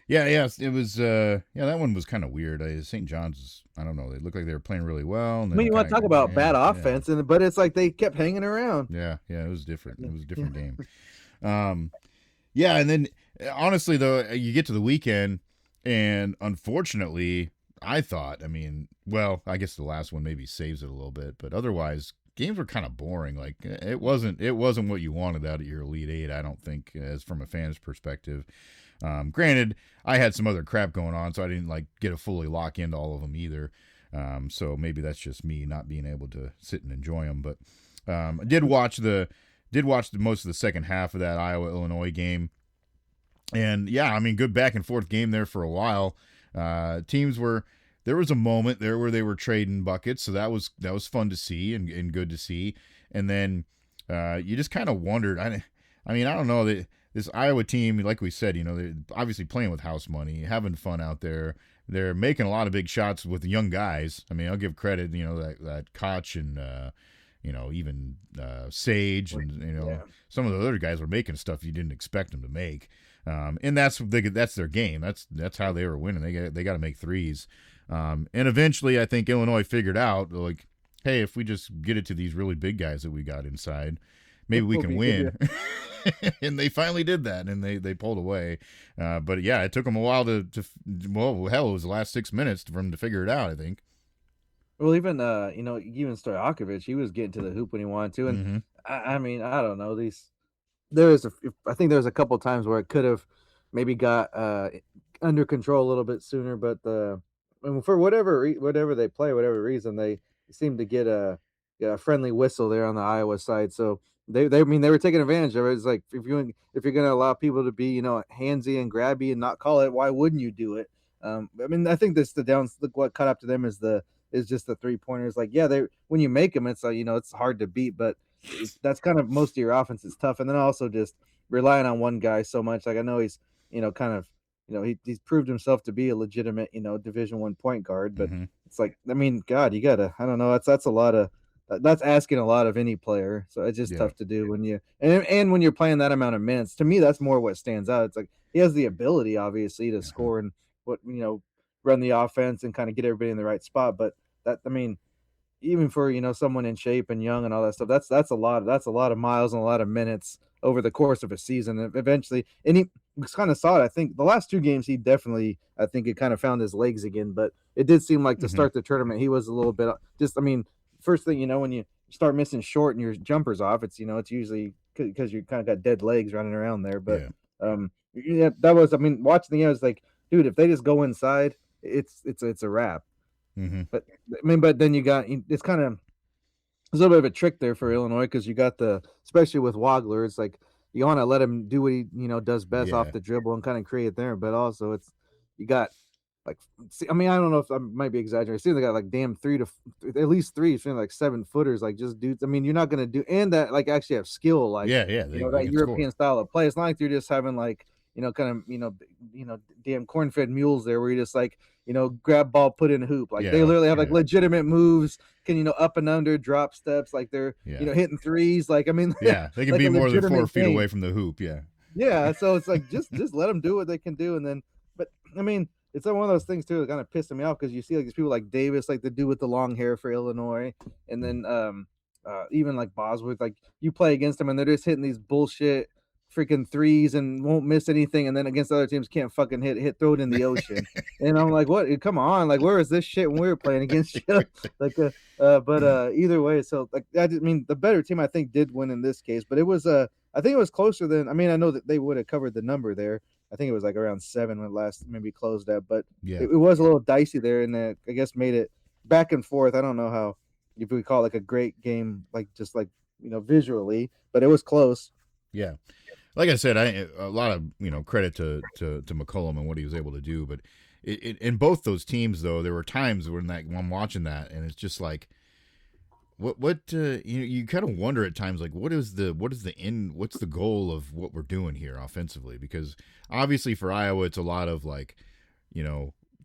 It was. That one was kind of weird. St. John's. I don't know. They looked like they were playing really well. And I mean, you want to talk about bad offense, but it's like they kept hanging around. Yeah. It was different. It was a different game. And then honestly, though, you get to the weekend, and unfortunately, I thought. I mean, well, I guess the last one maybe saves it a little bit, but otherwise, games were kind of boring. Like it wasn't what you wanted out of your Elite Eight. I don't think, as from a fan's perspective. Granted, I had some other crap going on, so I didn't get a fully lock into all of them either. So maybe that's just me not being able to sit and enjoy them. But I did watch most of the second half of that Iowa-Illinois game. And yeah, I mean, good back and forth game there for a while. There was a moment there where they were trading buckets, so that was fun to see and good to see. And then you just kind of wondered. I mean, I don't know, this Iowa team, like we said, they're obviously playing with house money, having fun out there. They're making a lot of big shots with the young guys. I mean, I'll give credit, that Koch and even Sage and some of the other guys were making stuff you didn't expect them to make. And that's their game. That's how they were winning. They got to make threes. And eventually, I think Illinois figured out, like, hey, if we just get it to these really big guys that we got inside, maybe we can win. And they finally did that, and they pulled away. But yeah, it took them a while to well, hell, it was the last 6 minutes for them to figure it out, I think. Well, even even Stojakovic, he was getting to the hoop when he wanted to, and I mean, I don't know, I think there was a couple of times where it could have maybe got under control a little bit sooner, but for whatever they play, whatever reason, they seem to get a friendly whistle there on the Iowa side. So they were taking advantage of it. It's like if you're going to allow people to be handsy and grabby and not call it, why wouldn't you do it? I mean, I think what caught up to them is just the 3-pointers. Like, yeah, when you make them, it's it's hard to beat, but that's kind of most of your offense is tough. And then also just relying on one guy so much. Like, I know he's kind of he's proved himself to be a legitimate Division I point guard, but it's like, I mean, God, you gotta, I don't know, that's a lot of that's asking a lot of any player. So it's just tough to do when you and when you're playing that amount of minutes. To me, that's more what stands out. It's like he has the ability, obviously, to score and run the offense and kind of get everybody in the right spot. But that, I mean, even for someone in shape and young and all that stuff, that's a lot of miles and a lot of minutes over the course of a season. And eventually, and he kind of saw it. I think the last 2 games, he definitely, I think it kind of found his legs again. But it did seem like to start the tournament, he was a little bit just, I mean, first thing when you start missing short and your jumper's off, it's it's usually because you kind of got dead legs running around there. But Yeah. yeah, that was, I mean, watching the game, I was like, dude, if they just go inside, it's a wrap. Mm-hmm. But I mean, but then it's kind of there's a little bit of a trick there for Illinois because you got especially with Wagler, it's like you want to let him do what he does best off Yeah. the dribble and kind of create there, but also you got like, see, I mean, I don't know if I might be exaggerating. It seems they got like damn at least three, feeling like 7-footers, like just dudes. I mean, you're not gonna do and that like actually have skill, like Yeah. Yeah. They that can score. European style of play. It's not like you're just having like kind of damn corn-fed mules there where you just like grab ball, put in a hoop. Like they Yeah. literally have like Yeah. legitimate moves, can up and under, drop steps, like they're Yeah. hitting threes. Like I mean, Yeah. They can like be a more than 4 legitimate feet game. away from the hoop. Yeah. Yeah, so it's like just let them do what they can do, and then but I mean it's one of those things too that kind of pissing me off because you see like these people like Davis, like the dude with the long hair for Illinois, and then even like Bosworth, like you play against them and they're just hitting these bullshit freaking threes and won't miss anything, and then against other teams can't fucking throw it in the ocean, and I'm like, what? Come on, like where is this shit when we were playing against you? Like but either way, so like I mean the better team I think did win in this case, but it was I think it was closer than, I mean, I know that they would have covered the number there. I think it was like around 7 when last maybe closed at, but Yeah. it was a little dicey there, and I guess made it back and forth. I don't know how if we call it like a great game, like just like visually, but it was close. Yeah. Like I said, a lot of credit to McCollum and what he was able to do, but in both those teams though, there were times when I'm watching that and it's just like, what you kind of wonder at times, like what's the goal of what we're doing here offensively? Because obviously for Iowa it's a lot of like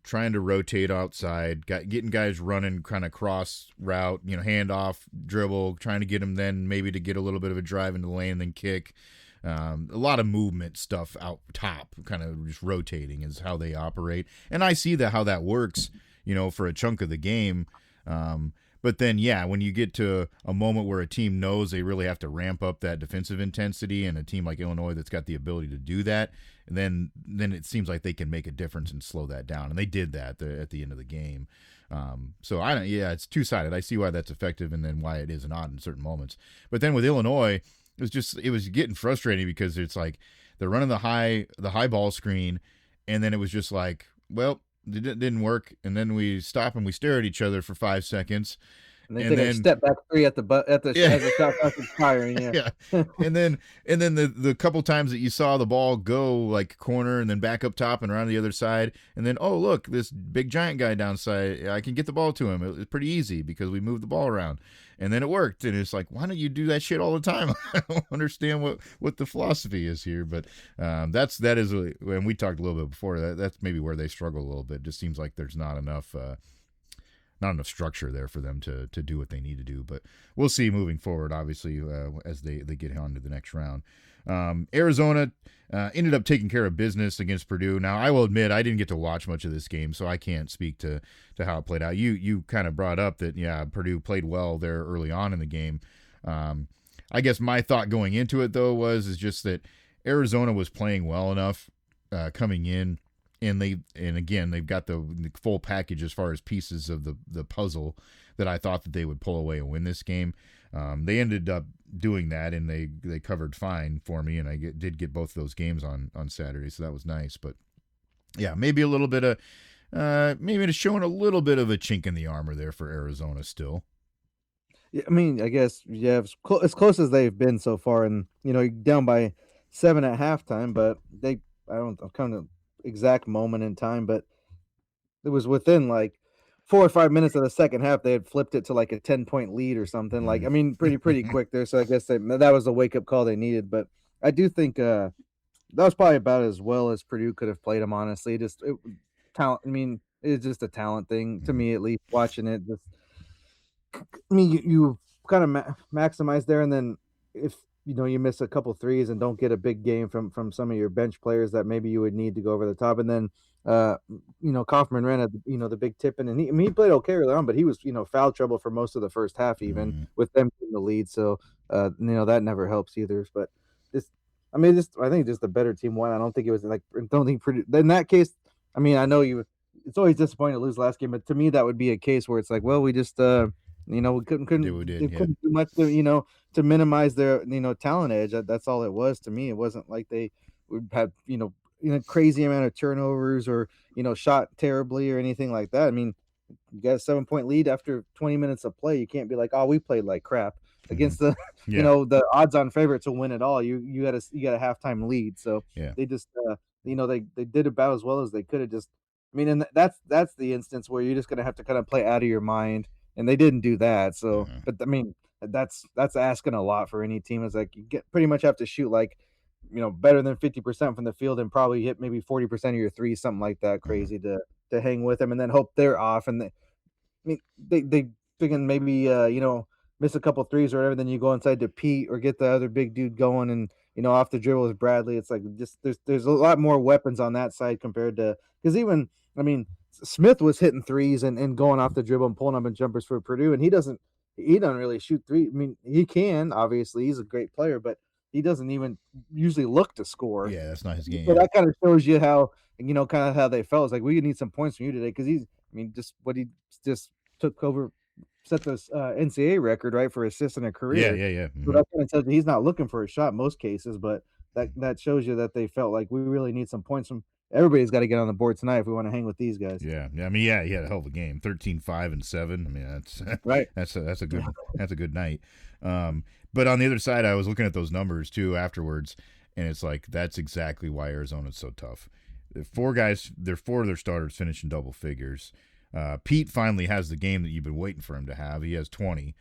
trying to rotate outside, getting guys running kind of cross route, hand off, dribble, trying to get them then maybe to get a little bit of a drive into the lane and then kick. A lot of movement stuff out top, kind of just rotating is how they operate, and I see how that works for a chunk of the game. But then, yeah, when you get to a moment where a team knows they really have to ramp up that defensive intensity, and a team like Illinois that's got the ability to do that, then it seems like they can make a difference and slow that down. And they did that at the end of the game. So it's two-sided. I see why that's effective and then why it is not in certain moments. But then with Illinois, it was getting frustrating because it's like they're running the high ball screen, and then it was just like, well, it didn't work, and then we stop and we stare at each other for 5 seconds, And they take a step back three at the as the shot clock is firing. Yeah. yeah. and then the couple times that you saw the ball go like corner and then back up top and around the other side, and then look, this big giant guy downside, I can get the ball to him. It was pretty easy because we moved the ball around, and then it worked. And it's like, why don't you do that shit all the time? I don't understand what the philosophy is here, but that is, and we talked a little bit before that's maybe where they struggle a little bit. It just seems like there's not enough structure there for them to do what they need to do. But we'll see moving forward, obviously, as they get on to the next round. Arizona ended up taking care of business against Purdue. Now, I will admit I didn't get to watch much of this game, so I can't speak to how it played out. You kind of brought up that, yeah, Purdue played well there early on in the game. I guess my thought going into it, though, is just that Arizona was playing well enough coming in, and again they've got the full package as far as pieces of the puzzle that I thought that they would pull away and win this game. They ended up doing that, and they covered fine for me, and I did get both of those games on Saturday, so that was nice. But yeah, maybe a little bit of maybe it's showing a little bit of a chink in the armor there for Arizona still. Yeah, I mean, I guess as close as they've been so far, and down by 7 at halftime, but I don't know, kind of exact moment in time, but it was within like 4 or 5 minutes of the second half. They had flipped it to like a 10-point lead or something. Like, I mean, pretty quick there. So I guess that was the wake up call they needed. But I do think that was probably about as well as Purdue could have played them. Honestly, talent. I mean, it's just a talent thing to me, at least watching it. I mean, you kind of maximize there, and then if you miss a couple threes and don't get a big game from some of your bench players that maybe you would need to go over the top, and then Kaufman ran at the big tip, and he played okay early on, but he was foul trouble for most of the first half, even with them in the lead. So that never helps either. But I think just the better team won. I don't think it was Purdue in that case. I mean, I know it's always disappointing to lose last game, but to me that would be a case where it's like, well, we just We Did we they did, yeah. couldn't do much to to minimize their talent edge. That's all it was to me. It wasn't like they would have crazy amount of turnovers or shot terribly or anything like that. I mean, you got a 7-point lead after 20 minutes of play. You can't be like, "Oh, we played like crap," Hmm. against the Yeah, the odds-on favorite to win it all. You got a halftime lead, so yeah. they just they did about as well as they could have. Just I mean, and that's the instance where you're just gonna have to kind of play out of your mind, and they didn't do that. So, Uh, but I mean, that's asking a lot for any team. It's like you pretty much have to shoot like better than 50% from the field and probably hit maybe 40% of your threes, something like that uh, crazy to hang with them, and then hope they're off. And I mean, they freaking maybe, miss a couple threes or whatever, then you go inside to Pete or get the other big dude going and, off the dribble is Bradley. It's like just there's a lot more weapons on that side compared to because even I mean, Smith was hitting threes and going off the dribble and pulling up in jumpers for Purdue, and he doesn't really shoot three. I mean, he can, obviously, he's a great player, but he doesn't even usually look to score. yeah, that's not his game. So Yeah. that kind of shows you how, kind of how they felt. It's like we need some points from you today because I mean, just what he just took over, set this NCAA record right for assists in a Yeah, career. yeah, yeah. So Hmm. that kind of tells you he's not looking for a shot most cases, but that Hmm. that shows you that they felt like we really need some points from everybody's got to get on the board tonight if we want to hang with these guys. Yeah, yeah. I mean, yeah, he had a hell of a game. 13, 5, and 7. I mean, that's Right. that's a good night. But on the other side, I was looking at those numbers too afterwards, and it's like that's exactly why Arizona's so tough. Four of their starters finished in double figures. Pete finally has the game that you've been waiting for him to have. He has 20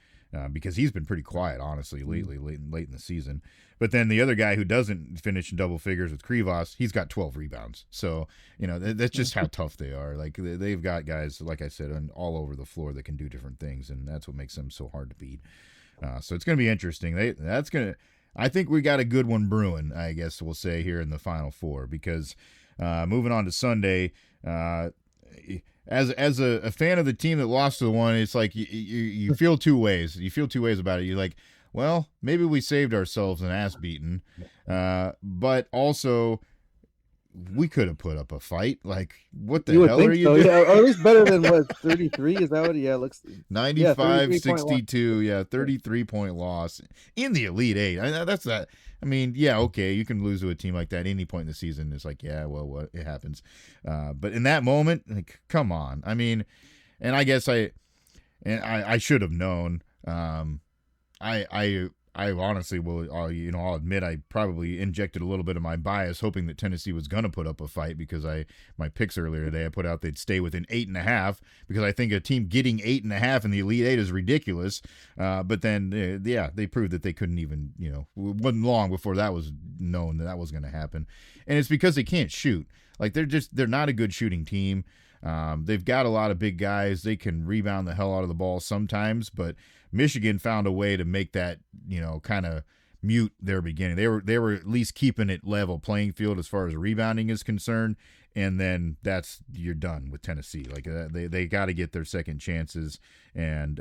because he's been pretty quiet, honestly, lately, late in the season. But then the other guy who doesn't finish in double figures with Krivas, he's got 12 rebounds. So, that's just how tough they are. Like, they've got guys, like I said, all over the floor that can do different things, and that's what makes them so hard to beat. So it's going to be interesting. I think we got a good one brewing, I guess we'll say, here in the Final Four, because moving on to Sunday, as a fan of the team that lost to the one, it's like you feel two ways. You feel two ways about it. You're like, well, maybe we saved ourselves an ass beating, but also we could have put up a fight. Like, what You the would hell are think you so, doing? yeah, or at least better than what 33 is that what? Yeah, it looks yeah, 95 33-point loss. 62, yeah, 33-point loss in the Elite Eight. That's that. I mean, yeah, okay, you can lose to a team like that any point in the season. It's like, yeah, well, what it happens. But in that moment, like, come on. I mean, and I guess I should have known. I honestly will, I'll admit I probably injected a little bit of my bias, hoping that Tennessee was going to put up a fight because my picks earlier today I put out they'd stay within 8.5 because I think a team getting 8.5 in the Elite Eight is ridiculous. But then they proved that they couldn't even, it wasn't long before that was known that was going to happen, and it's because they can't shoot. Like they're not a good shooting team. They've got a lot of big guys. They can rebound the hell out of the ball sometimes, but Michigan found a way to make that, kind of mute their beginning. They were at least keeping it level playing field as far as rebounding is concerned, and then you're done with Tennessee. Like they got to get their second chances, and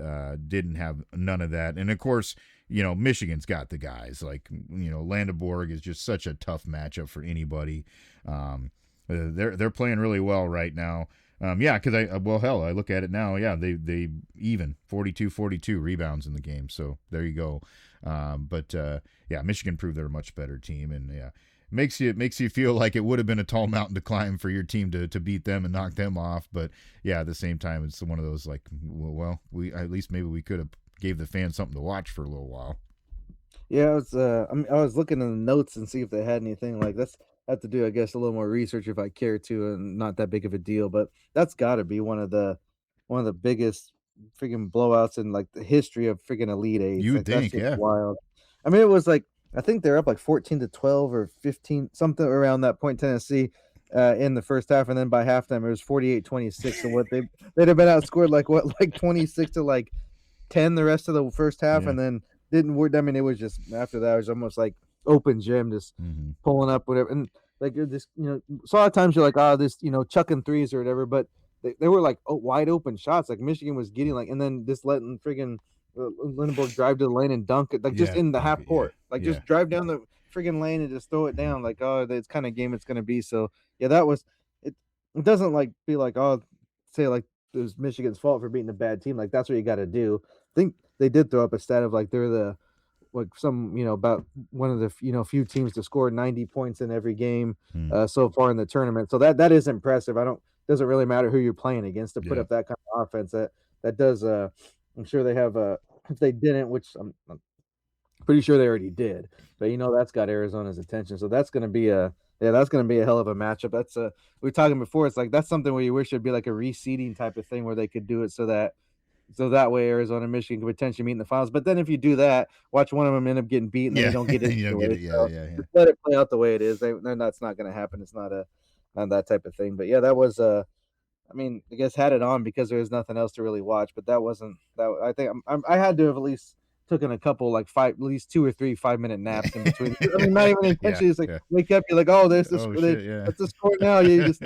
didn't have none of that. And of course, Michigan's got the guys. Like Landeborg is just such a tough matchup for anybody. They're playing really well right now. Because I look at it now. Yeah, they even 42-42 rebounds in the game. So there you go. Michigan proved they're a much better team, and makes you feel like it would have been a tall mountain to climb for your team to beat them and knock them off. But yeah, at the same time, it's one of those like, well, we at least maybe we could have gave the fans something to watch for a little while. Yeah, I was looking in the notes and see if they had anything like that's I have to do, I guess, a little more research if I care to, and not that big of a deal. But that's got to be one of the biggest freaking blowouts in like the history of freaking Elite Eights. You would Like that's think, just yeah, wild. I mean, it was like I think they're up like 14-12 or 15 something around that point. Tennessee in the first half, and then by halftime it was 48-26. So what they'd have been outscored like what like 26 to like 10 the rest of the first half, yeah. and then didn't work. I mean, it was just after that, it was almost like open gym, just Mm-hmm. pulling up whatever. And like you're just, so a lot of times you're like, oh, this, chucking threes or whatever, but they were like wide open shots. Like Michigan was getting like, and then just letting friggin' Lindenberg drive to the lane and dunk it, like just Yeah, in the dunk half it. Yeah, court, like yeah. just drive down the friggin' lane and just throw it Mm-hmm. down. Like, oh, that's kind of game it's going to be. So yeah, that was it. It doesn't like be like, oh, say like it was Michigan's fault for beating a bad team. Like that's what you got to do. think they did throw up a stat of like they're the like some about one of the few teams to score 90 points in every game Hmm. so far in the tournament. So that is impressive. I don't doesn't really matter who you're playing against to put Yeah. up that kind of offense. That does. I'm sure they have. If they didn't, which I'm pretty sure they already did, but that's got Arizona's attention. So that's going to be a that's going to be a hell of a matchup. That's we were talking before. It's like that's something where you wish it'd be like a reseeding type of thing where they could do it so that way Arizona and Michigan could potentially meet in the finals. But then if you do that, watch one of them end up getting beat and then Yeah. you don't get it. You don't get it. Yeah. So Yeah. Yeah. just let it play out the way it is. That's not going to happen. It's not that type of thing. But yeah, that was I mean, I guess had it on because there was nothing else to really watch. But that wasn't that. I think I had to have at least taken a couple like at least 2 or 3 5-minute naps in between. I mean, not even Yeah. intentionally. It's like Yeah. wake up, you're like, oh, there's this. Oh shit. Yeah. What's the score now? You just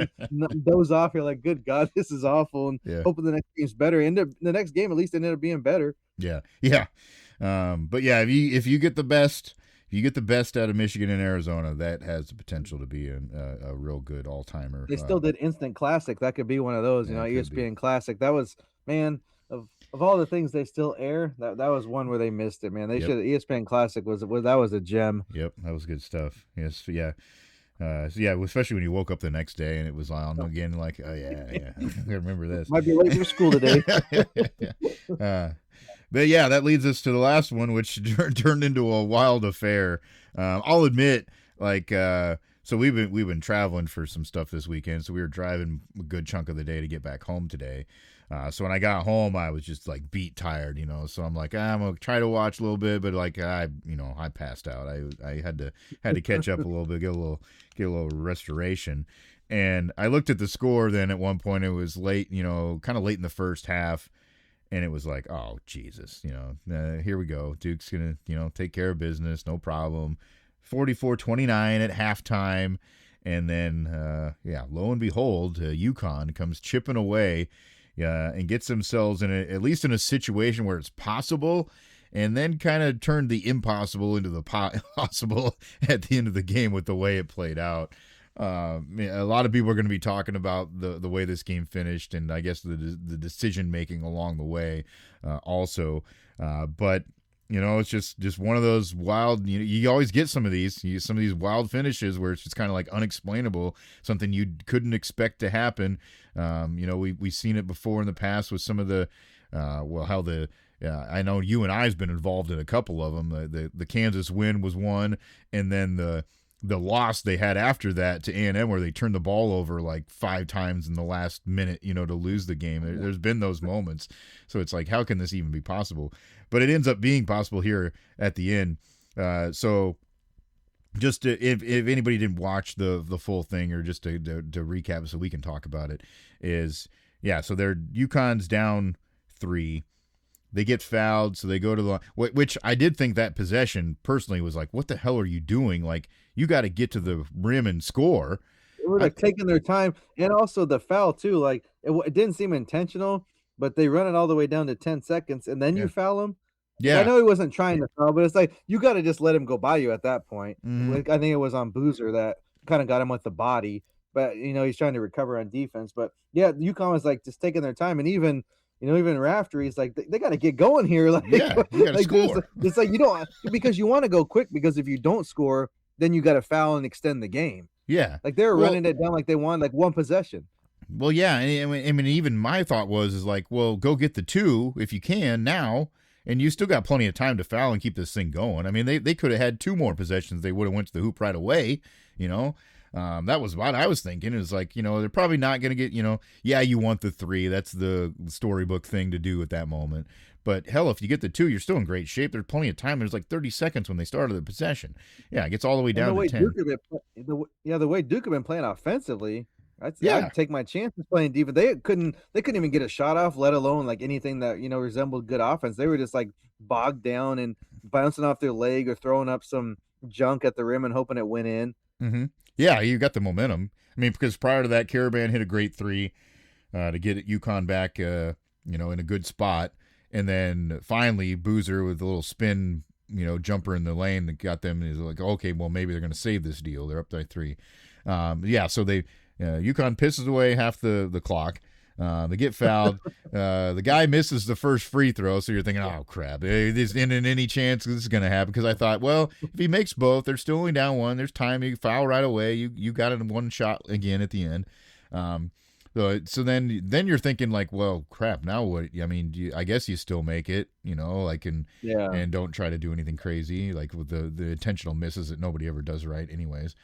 doze off. You're like, good God, this is awful. And Yeah. hoping the next game's better. And the next game at least ended up being better. Yeah. Yeah. But yeah, if you get the best. If you get the best out of Michigan and Arizona, that has the potential to be a real good all-timer. They still did Instant Classic. That could be one of those, Yeah, it could ESPN Classic. That was, man, of all the things they still air, that was one where they missed it, man. They Yep. should ESPN Classic was that was a gem. Yep, that was good stuff. Yes, yeah. So yeah, especially when you woke up the next day and it was on again, like, oh yeah, I remember this. Might be late for school today. But yeah, that leads us to the last one, which turned into a wild affair. I'll admit, like, so we've been traveling for some stuff this weekend, so we were driving a good chunk of the day to get back home today. So when I got home, I was just like beat tired, So I'm like, I'm gonna try to watch a little bit, but like I passed out. I had to catch up a little bit, get a little restoration. And I looked at the score. Then at one point, it was late, kind of late in the first half. And it was like, oh, Jesus, here we go. Duke's going to, take care of business. No problem. 44-29 at halftime. And then, lo and behold, UConn comes chipping away and gets themselves at least in a situation where it's possible, and then kind of turned the impossible into the possible at the end of the game with the way it played out. A lot of people are going to be talking about the way this game finished, and I guess the decision making along the way, also. But it's just one of those wild. You always get some of these wild finishes where it's just kind of like unexplainable, something you couldn't expect to happen. We've seen it before in the past with some of the how the. I know you and I's been involved in a couple of them. The Kansas win was one, and then the loss they had after that to A&M where they turned the ball over like 5 times in the last minute, to lose the game. There's been those moments. So it's like, how can this even be possible? But it ends up being possible here at the end. So just if anybody didn't watch the full thing, or just to recap so we can talk about it, is, so they're UConn's down 3. They get fouled, so they go to the – which I did think that possession personally was like, what the hell are you doing? Like, you got to get to the rim and score. They were like taking their time. And also the foul, too. Like, it didn't seem intentional, but they run it all the way down to 10 seconds, and then you foul him. Yeah. I know he wasn't trying to foul, but it's like you got to just let him go by you at that point. Mm-hmm. Like, I think it was on Boozer that kind of got him with the body. But, he's trying to recover on defense. But, yeah, UConn was, like, just taking their time. And even Raftery's like, they got to get going here. Like, you got to like, score. It's like you don't – because you want to go quick, because if you don't score, then you got to foul and extend the game. Yeah. Like, they were running it down like they won, like, one possession. Well, yeah. I mean, even my thought is like, well, go get the 2 if you can now, and you still got plenty of time to foul and keep this thing going. I mean, they could have had 2 more possessions. They would have went to the hoop right away, That was what I was thinking. It was like, they're probably not going to get, you want the 3. That's the storybook thing to do at that moment. But hell, if you get the 2, you're still in great shape. There's plenty of time. There's like 30 seconds when they started the possession. Yeah, it gets all the way down to 10. The way Duke have been playing offensively, I'd take my chances playing defense. They couldn't even get a shot off, let alone like anything that resembled good offense. They were just like bogged down and bouncing off their leg or throwing up some junk at the rim and hoping it went in. Mm-hmm. Yeah, you got the momentum. I mean, because prior to that, Caravan hit a great 3 to get UConn back, in a good spot. And then finally, Boozer with a little spin, jumper in the lane that got them. Is like, okay, well, maybe they're going to save this deal. They're up by 3. So they UConn pisses away half the clock. They get fouled. The guy misses the first free throw, so you're thinking, oh, crap. There's any chance this is going to happen? Because I thought, well, if he makes both, they're still only down one. There's time. You foul right away. You got it in one shot again at the end. So then you're thinking like, well, crap. Now what? I mean, I guess you still make it, like and don't try to do anything crazy like with the intentional misses that nobody ever does right, anyways.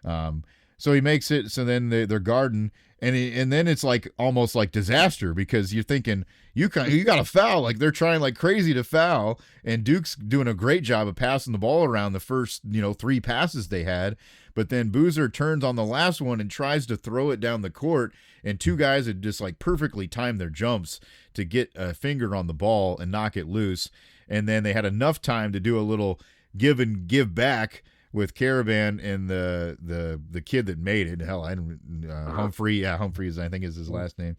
So he makes it. So then they're guarding, and then it's like almost like disaster because you're thinking you got to foul. Like they're trying like crazy to foul, and Duke's doing a great job of passing the ball around the first 3 passes they had. But then Boozer turns on the last one and tries to throw it down the court, and 2 guys had just like perfectly timed their jumps to get a finger on the ball and knock it loose. And then they had enough time to do a little give and give back with Caravan and the kid that made it. Hell, I don't Humphrey. Yeah, Humphreys, I think is his last name.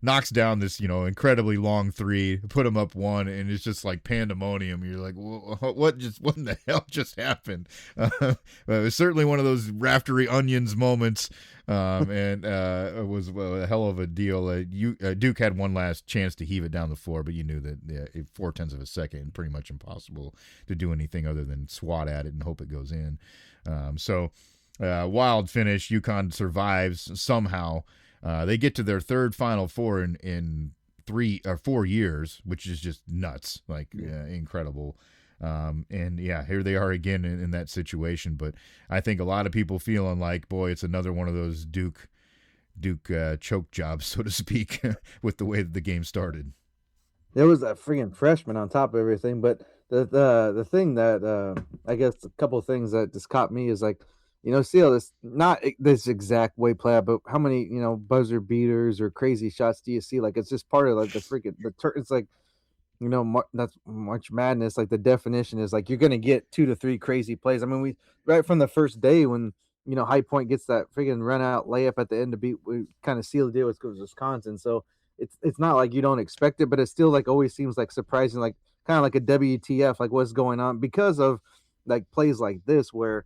Knocks down this incredibly long 3, put him up 1, and it's just like pandemonium. You're like, what in the hell just happened? It was certainly one of those raftery onions moments. And it was a hell of a deal. Duke had one last chance to heave it down the floor, but you knew that 0.4 of a second, pretty much impossible to do anything other than swat at it and hope it goes in. Wild finish. UConn survives somehow. They get to their third Final Four in 3 or 4 years, which is just nuts, incredible. Here they are again in that situation. But I think a lot of people feeling like, boy, it's another one of those Duke choke jobs, so to speak, with the way that the game started. There was that freaking freshman on top of everything, but the thing that I guess a couple of things that just caught me is like, see all this, not this exact way play out, but how many buzzer beaters or crazy shots do you see? Like it's just part of like the freaking it's like. That's March Madness. Like the definition is like you're gonna get 2 to 3 crazy plays. I mean, we right from the first day when High Point gets that freaking run out layup at the end to beat, we kind of seal the deal with Wisconsin. So it's not like you don't expect it, but it still like always seems like surprising, like kind of like a WTF, like what's going on because of like plays like this where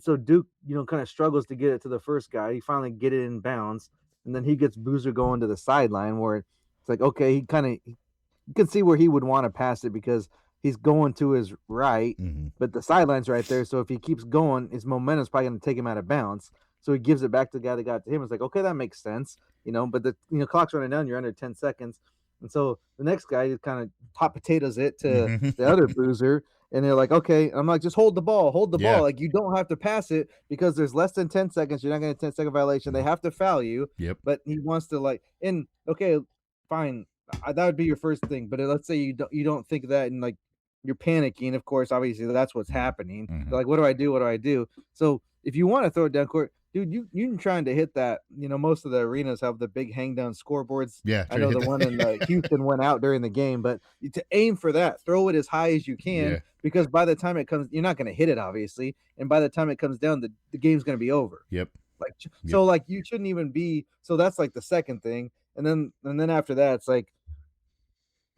so Duke kind of struggles to get it to the first guy. He finally get it in bounds, and then he gets Boozer going to the sideline where it's like okay, you can see where he would want to pass it because he's going to his right, but the sideline's right there. So if he keeps going, his momentum's probably going to take him out of bounds. So he gives it back to the guy that got it to him. It's like, okay, that makes sense, but the clock's running down. You're under 10 seconds. And so the next guy just kind of hot potatoes it to the other Boozer. And they're like, okay. I'm like, just hold the ball. Like you don't have to pass it because there's less than 10 seconds. You're not going to 10-second violation. They have to foul you. Yep. But he wants to okay, fine. That would be your first thing, but let's say you don't think that and like you're panicking. Of course, obviously that's what's happening. Like, what do I do? What do I do? So if you want to throw it down court, dude, you're trying to hit that. Most of the arenas have the big hang down scoreboards. Yeah, I know the one in Houston went out during the game, but to aim for that, throw it as high as you can because by the time it comes, you're not going to hit it obviously, and by the time it comes down, the game's going to be over. Yep. So like you shouldn't even be. So that's like the second thing. And then after that, it's like,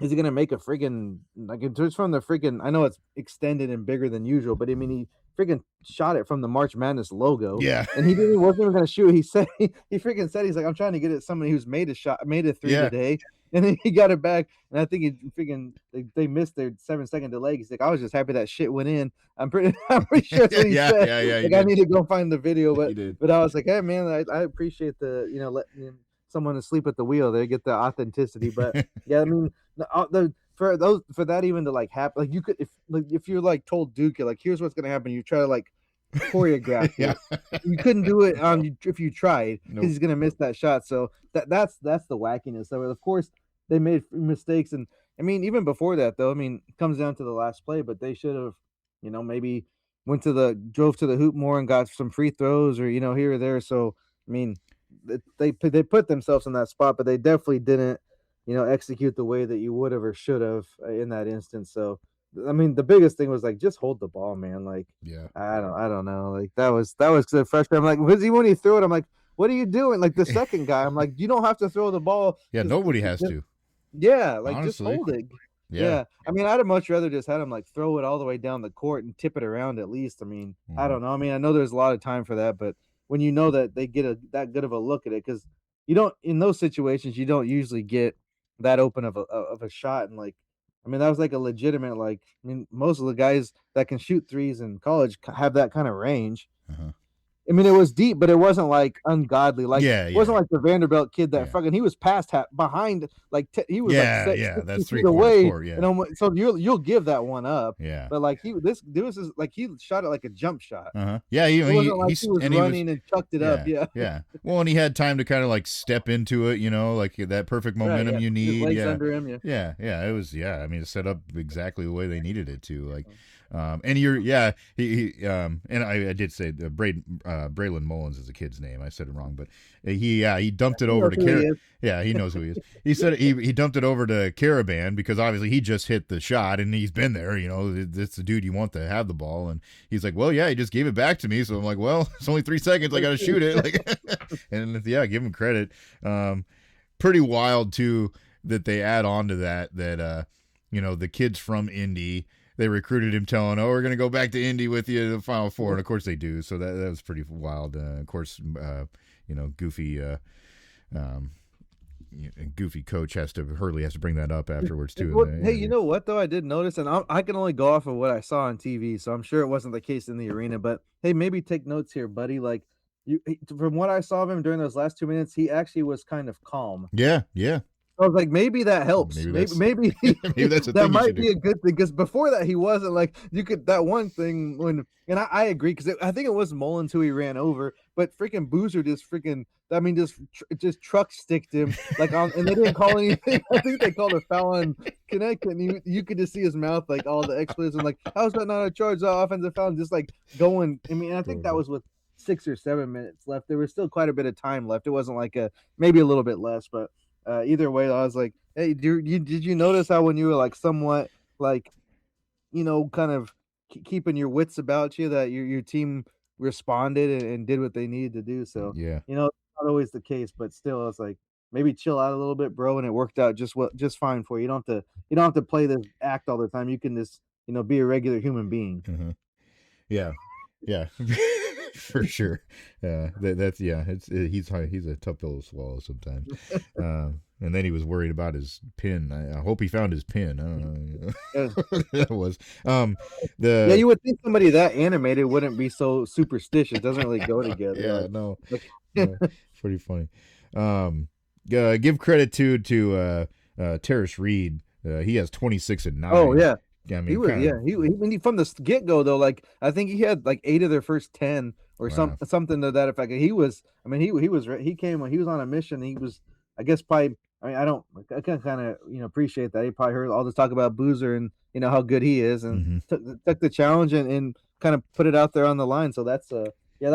is he gonna make a friggin' like it's from the friggin'? I know it's extended and bigger than usual, but I mean he friggin' shot it from the March Madness logo. Yeah, and wasn't even gonna shoot. He said he friggin' said he's like, I'm trying to get it somebody who's made a 3 today, and then he got it back. And I think he friggin' they missed their 7-second delay. He's like, I was just happy that shit went in. I'm pretty sure that's what he said. Yeah. Like I need to go find the video, but I was like, hey man, I appreciate the letting someone asleep at the wheel. They get the authenticity, but yeah, I mean. For that even to like happen, like you could if you're like told Duke like here's what's gonna happen, you try to like choreograph it. You couldn't do it if you tried because he's gonna miss that shot. So that's the wackiness. So of course they made mistakes, and I mean even before that though, I mean it comes down to the last play, but they should have maybe drove to the hoop more and got some free throws or here or there. So I mean they put themselves in that spot, but they definitely didn't execute the way that you would have or should have in that instance. So, I mean, the biggest thing was like, just hold the ball, man. Like, I don't know. Like that was the freshman. I'm like, when he threw it, I'm like, what are you doing? Like the second guy, I'm like, you don't have to throw the ball. Yeah, nobody has to. Yeah, like honestly, just hold it. Yeah. I mean, I'd have much rather just had him like throw it all the way down the court and tip it around at least. I mean, I don't know. I mean, I know there's a lot of time for that, but when you know that they get that good of a look at it, because you don't in those situations you don't usually get that open of a shot, and like I mean that was like a legitimate like I mean most of the guys that can shoot threes in college have that kind of range. Uh-huh. I mean, it was deep, but it wasn't like ungodly. Like, Yeah, it wasn't yeah, like the Vanderbilt kid that yeah, fucking he was past behind, like he was like yeah. 60 That's feet three-quarters away, court. and Yeah, almost, so you'll give that one up. yeah. But like this is like he shot it like a jump shot. Uh-huh. Yeah, It wasn't like he was he was running and chucked it up. yeah, Yeah, yeah. Well, and he had time to kind of like step into it, like that perfect right. momentum Yeah, you his need. legs Yeah. under him. Yeah. Yeah, it was I mean, it set up exactly the way they needed it to. Like and you're yeah, and I did say Braylon Mullins is a kid's name. I said it wrong, but he dumped it He over knows to who he is. Yeah, he knows who he is. He said he dumped it over to Caravan because obviously he just hit the shot and he's been there. It's the dude you want to have the ball, and he's like, well, yeah, he just gave it back to me. So I'm like, well, it's only 3 seconds. I got to shoot it. Like, and yeah, give him credit. Pretty wild too that they add on to that the kids from Indy. They recruited him, telling, "Oh, we're going to go back to Indy with you to the Final Four," and of course they do. So that was pretty wild. Of course, goofy, goofy coach Hurley has to bring that up afterwards too. Well, hey, you know what though? I did notice, and I can only go off of what I saw on TV, so I'm sure it wasn't the case in the arena. But hey, maybe take notes here, buddy. Like from what I saw of him during those last 2 minutes, he actually was kind of calm. Yeah, yeah. I was like, maybe that helps. Maybe Maybe that's maybe maybe that's a that thing you should might do. be a good thing because before that he wasn't like you could that one thing when and I agree because I think it was Mullins who he ran over, but freaking Boozer just freaking I mean just truck sticked him like on and they didn't call anything. I think they called a foul on Connecticut, and you could just see his mouth like all the expletives and like how's that not a charge? Offensive foul, and just like going. I mean, I think that was with 6 or 7 minutes left. There was still quite a bit of time left. It wasn't like maybe a little bit less, but either way, I was like, hey, did you notice how when you were like somewhat like kind of keeping your wits about you that your team responded and did what they needed to do? So Yeah. it's not always the case, but still, I was like, maybe chill out a little bit, bro, and it worked out just fine for you. You don't have to play this act all the time. You can just be a regular human being. Uh-huh. Yeah, yeah, for sure. That's yeah. He's a tough pill to swallow sometimes. And then he was worried about his pin. I hope he found his pin. I don't know. Yeah. That was Yeah, you would think somebody that animated wouldn't be so superstitious. Doesn't really go together. Yeah, no, Like, no, pretty funny. Give credit to Terrace Reed. He has 26 and 9. oh yeah, I he mean, was. kind Yeah, of. he from the get go though. Like I think he had like 8 of their first 10 or Wow. something to that effect. He was. I mean, he came. He was on a mission. He was. I guess probably. I mean, I can kind of appreciate that. He probably heard all this talk about Boozer and how good he is, and Mm-hmm. took the challenge and kind of put it out there on the line. So that's yeah,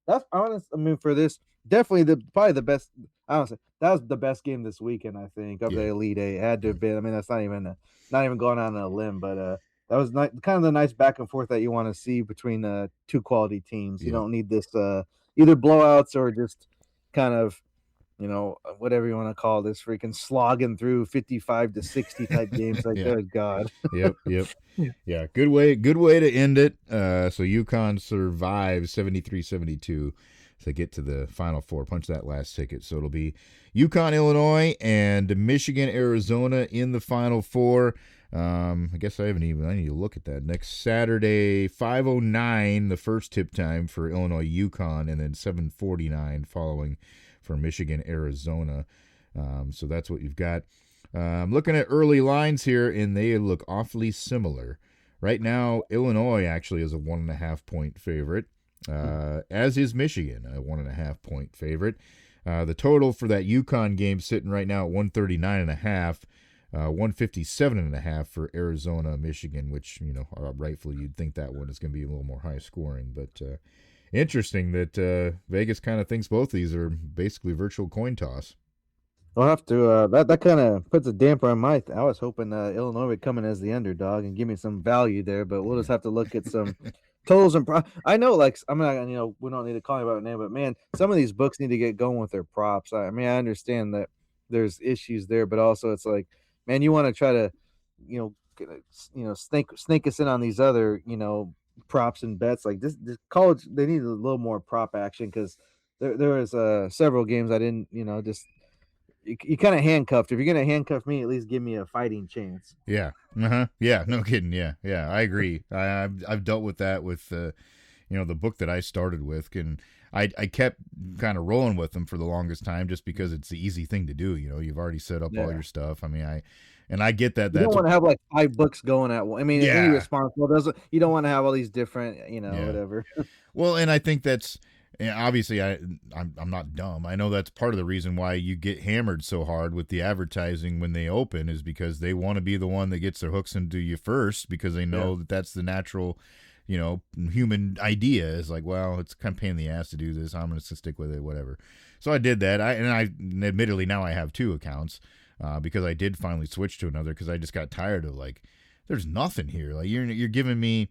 that's honest. I mean, for this, definitely probably the best. Honestly, that was the best game this weekend. I think of the Yeah. Elite Eight. It had to have been. I mean, that's not even going on a limb, but that was kind of the nice back and forth that you want to see between two quality teams. You Yep. don't need this either blowouts or just kind of whatever you want to call this, freaking slogging through 55 to 60 type games. Like, Yeah. good God. Yep. Yeah. Good way to end it. So UConn survives 73-72 to get to the Final Four. Punch that last ticket. So it'll be UConn, Illinois, and Michigan, Arizona in the Final Four. I guess I need to look at that. Next Saturday, 5:09, the first tip time for Illinois, UConn, and then 7:49 following for Michigan, Arizona. So that's what you've got. I'm looking at early lines here, and they look awfully similar. Right now, Illinois actually is a 1.5 point favorite, as is Michigan, a 1.5 point favorite. The total for that UConn game sitting right now at 139.5. 157.5 for Arizona, Michigan, which rightfully you'd think that one is going to be a little more high scoring, but interesting that Vegas kind of thinks both of these are basically virtual coin toss. I'll have to. That kind of puts a damper on my. I was hoping Illinois would come in as the underdog and give me some value there, but we'll just have to look at some totals and. I know, like I'm not. We don't need to call you about it now, but man, some of these books need to get going with their props. I mean, I understand that there's issues there, but also it's like, man, you want to try to, snake us in on these other, props and bets. Like this college, they need a little more prop action because there was several games I didn't, just you kind of handcuffed. If you're gonna handcuff me, at least give me a fighting chance. Yeah. Uh-huh. Yeah, no kidding. Yeah. Yeah, I agree. I've dealt with that with the book that I started with, and I kept kind of rolling with them for the longest time just because it's the easy thing to do. You've already set up all Yeah. your stuff. I mean, I get that You don't that's want to have like 5 books going at one. I mean, any yeah. responsible doesn't. You don't want to have all these different, Yeah. whatever. Well, and I think that's obviously I'm not dumb. I know that's part of the reason why you get hammered so hard with the advertising when they open is because they want to be the one that gets their hooks into you first because they know Yeah. that that's the natural, human idea is like, well, it's kind of pain in the ass to do this. I'm going to stick with it, whatever. So I did that. I admittedly now I have 2 accounts because I did finally switch to another because I just got tired of like, there's nothing here. Like you're giving me.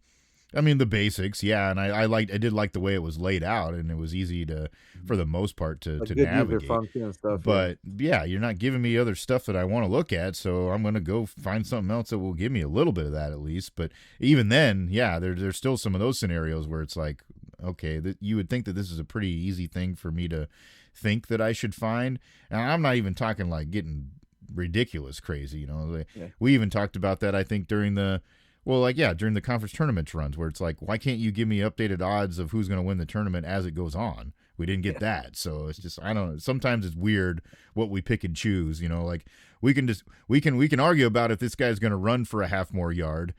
I mean the basics, yeah, and I did like the way it was laid out, and it was easy to, for the most part, to A to good user navigate. function and stuff. Yeah. But yeah, you're not giving me other stuff that I want to look at, so I'm gonna go find something else that will give me a little bit of that at least. But even then, yeah, there's still some of those scenarios where it's like, okay, that you would think that this is a pretty easy thing for me to think that I should find, and I'm not even talking like getting ridiculous crazy. Yeah. We even talked about that I think during the during the conference tournament runs where it's like, why can't you give me updated odds of who's going to win the tournament as it goes on? We didn't get that. So it's just, I don't know. Sometimes it's weird what we pick and choose, like we can argue about if this guy's going to run for a half more yard,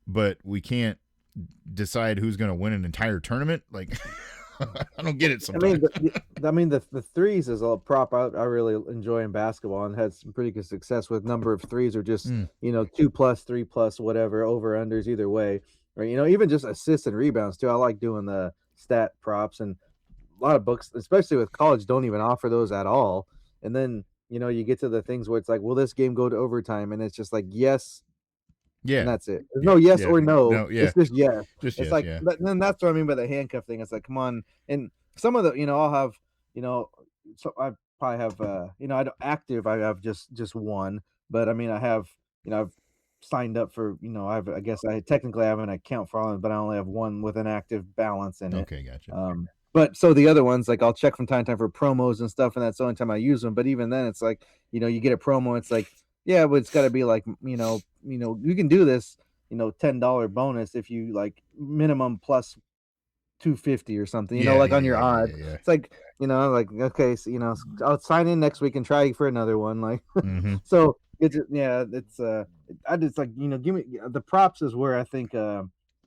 but we can't decide who's going to win an entire tournament. Like, I don't get it sometimes. The threes is a prop I really enjoy in basketball and had some pretty good success with. Number of threes or just 2+, 3+, whatever, over unders either way, or even just assists and rebounds too. I like doing the stat props, and a lot of books, especially with college, don't even offer those at all. And then you get to the things where it's like, will this game go to overtime? And it's just like yes, and Yeah. that's it. There's Yeah. no yes Yeah. or no. No. Yeah. It's just yes. Just It's yes. like, Yeah. but then that's what I mean by the handcuff thing. It's like, come on. And some of the, I'll have, you know, so I probably have, I don't active. I have just one, but I mean, I have, I've signed up for, I guess I technically have an account for all, of them, but I only have one with an active balance in it. Okay. Gotcha. But so the other ones, like I'll check from time to time for promos and stuff, and that's the only time I use them. But even then, it's like, you get a promo, it's like, yeah, but it's got to be like, you can do this, $10 bonus if you like minimum plus 250 or something, Yeah. like Yeah. on your Yeah. odds. Yeah. Yeah. It's like, like, okay, so, I'll sign in next week and try for another one. Like, Mm-hmm. so it's, yeah, it's, I just like, give me the props is where I think,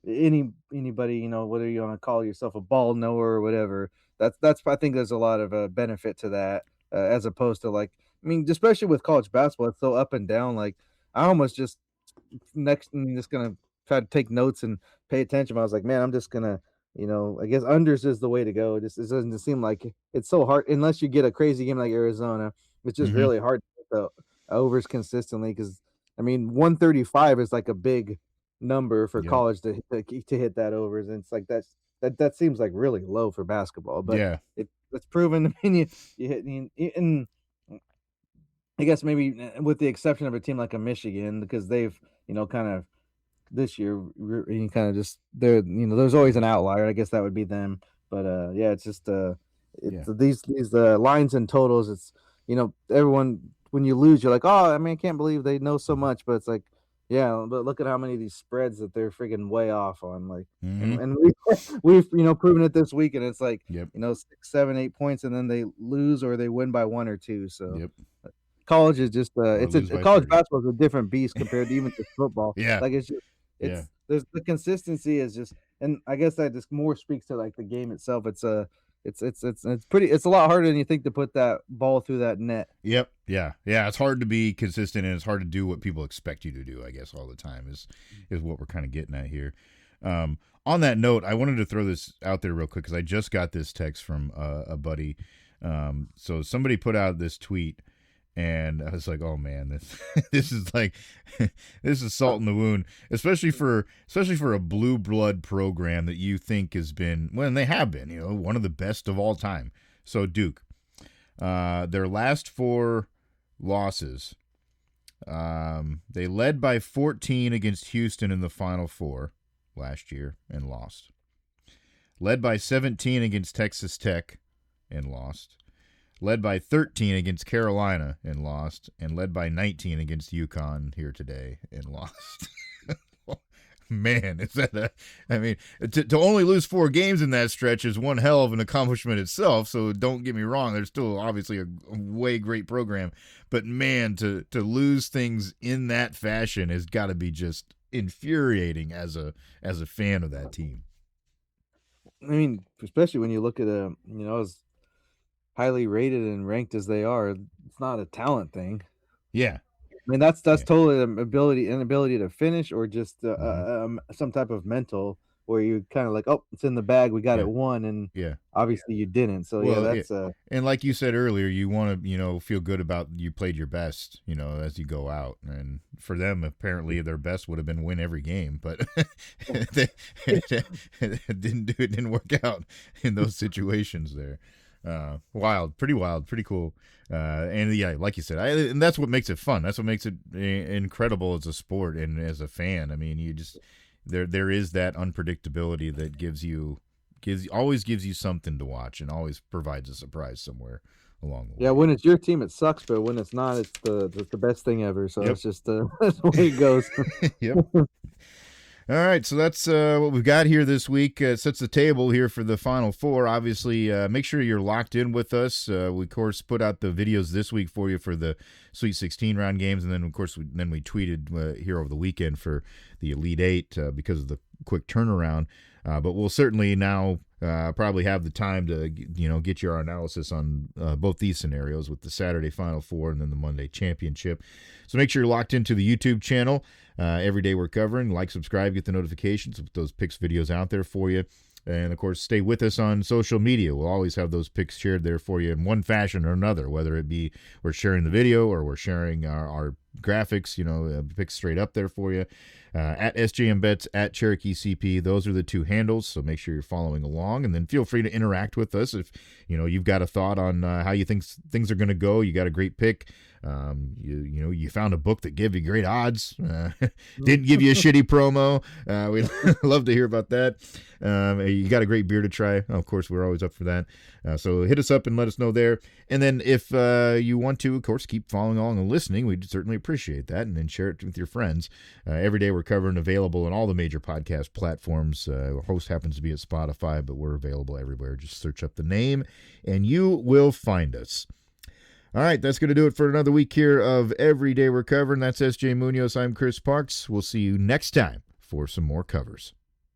anybody, whether you want to call yourself a ball knower or whatever, that's, I think there's a lot of benefit to that, as opposed to like, I mean, especially with college basketball, it's so up and down. Like, I almost just I'm just gonna try to take notes and pay attention. I was like, man, I'm just gonna, I guess unders is the way to go. It doesn't seem like it's so hard unless you get a crazy game like Arizona. It's just Mm-hmm. really hard to hit the overs consistently because I mean 135 is like a big number for Yep. college to hit that overs, and it's like that seems like really low for basketball, but Yeah. it's proven. I mean, you hit and I guess maybe with the exception of a team like a Michigan because they've kind of this year you kind of just there's always an outlier. I guess that would be them, but yeah, it's just Yeah. it's these lines and totals. It's everyone when you lose, you're like, oh, I mean, I can't believe they know so much, but it's like, yeah, but look at how many of these spreads that they're freaking way off on, like, Mm-hmm. and we've proven it this week, and it's like Yep. 6, 7, 8 points, and then they lose or they win by 1 or 2. So Yep. college is just Or it's lose by college 30. basketball is a different beast compared to even just football. Yeah. Like it's just Yeah. there's the consistency is just, and I guess that just more speaks to like the game itself. It's pretty, it's a lot harder than you think to put that ball through that net. Yep. Yeah. Yeah. It's hard to be consistent and it's hard to do what people expect you to do, I guess, all the time is what we're kind of getting at here. On that note, I wanted to throw this out there real quick because I just got this text from a buddy. So somebody put out this tweet and I was like, oh man, this is like this is salt in the wound, especially for a blue blood program that you think has been, well, and they have been, one of the best of all time. So Duke, their last 4 losses, they led by 14 against Houston in the Final Four last year and lost. Led by 17 against Texas Tech and lost. Led by 13 against Carolina and lost, and led by 19 against UConn here today and lost. Man, is that to only lose 4 games in that stretch is one hell of an accomplishment itself, so don't get me wrong, there's still obviously a way great program, but man, to lose things in that fashion has got to be just infuriating as a fan of that team. I mean, especially when you look at as highly rated and ranked as they are, it's not a talent thing. Yeah. I mean, that's totally an inability to finish, or just some type of mental where you kind of like, oh, it's in the bag, we got it won, and obviously you didn't. So that's and like you said earlier, you want to feel good about you played your best, as you go out, and for them apparently their best would have been win every game, but it didn't work out in those situations there. Pretty cool. And yeah, like you said, and that's what makes it fun. That's what makes it incredible as a sport and as a fan. I mean, you just there is that unpredictability that always gives you something to watch and always provides a surprise somewhere along the way. Yeah, when it's your team, it sucks, but when it's not, it's the best thing ever. So it's just that's the way it goes. Yep. All right, so that's what we've got here this week. Sets the table here for the Final Four. Obviously, make sure you're locked in with us. We, of course, put out the videos this week for you for the Sweet 16 round games, and then, of course, we tweeted here over the weekend for the Elite Eight because of the quick turnaround. But we'll certainly now probably have the time to get your analysis on both these scenarios with the Saturday Final Four and then the Monday Championship. So make sure you're locked into the YouTube channel. Every day we're covering. Like, subscribe, get the notifications with those picks videos out there for you. And, of course, stay with us on social media. We'll always have those picks shared there for you in one fashion or another, whether it be we're sharing the video or we're sharing our graphics, picks straight up there for you. At SJMBets, at Cherokee CP. Those are the 2 handles, so make sure you're following along. And then feel free to interact with us if, you've got a thought on how you think things are going to go. You got a great pick. You found a book that gave you great odds, didn't give you a shitty promo. We'd love to hear about that. You got a great beer to try. Of course, we're always up for that. So hit us up and let us know there. And then if you want to, of course, keep following along and listening, we'd certainly appreciate that. And then share it with your friends. Every day we're covering, available on all the major podcast platforms. Host happens to be at Spotify, but we're available everywhere. Just search up the name and you will find us. All right, that's going to do it for another week here of Every Day We're Covering. That's S.J. Munoz. I'm Chris Parks. We'll see you next time for some more covers.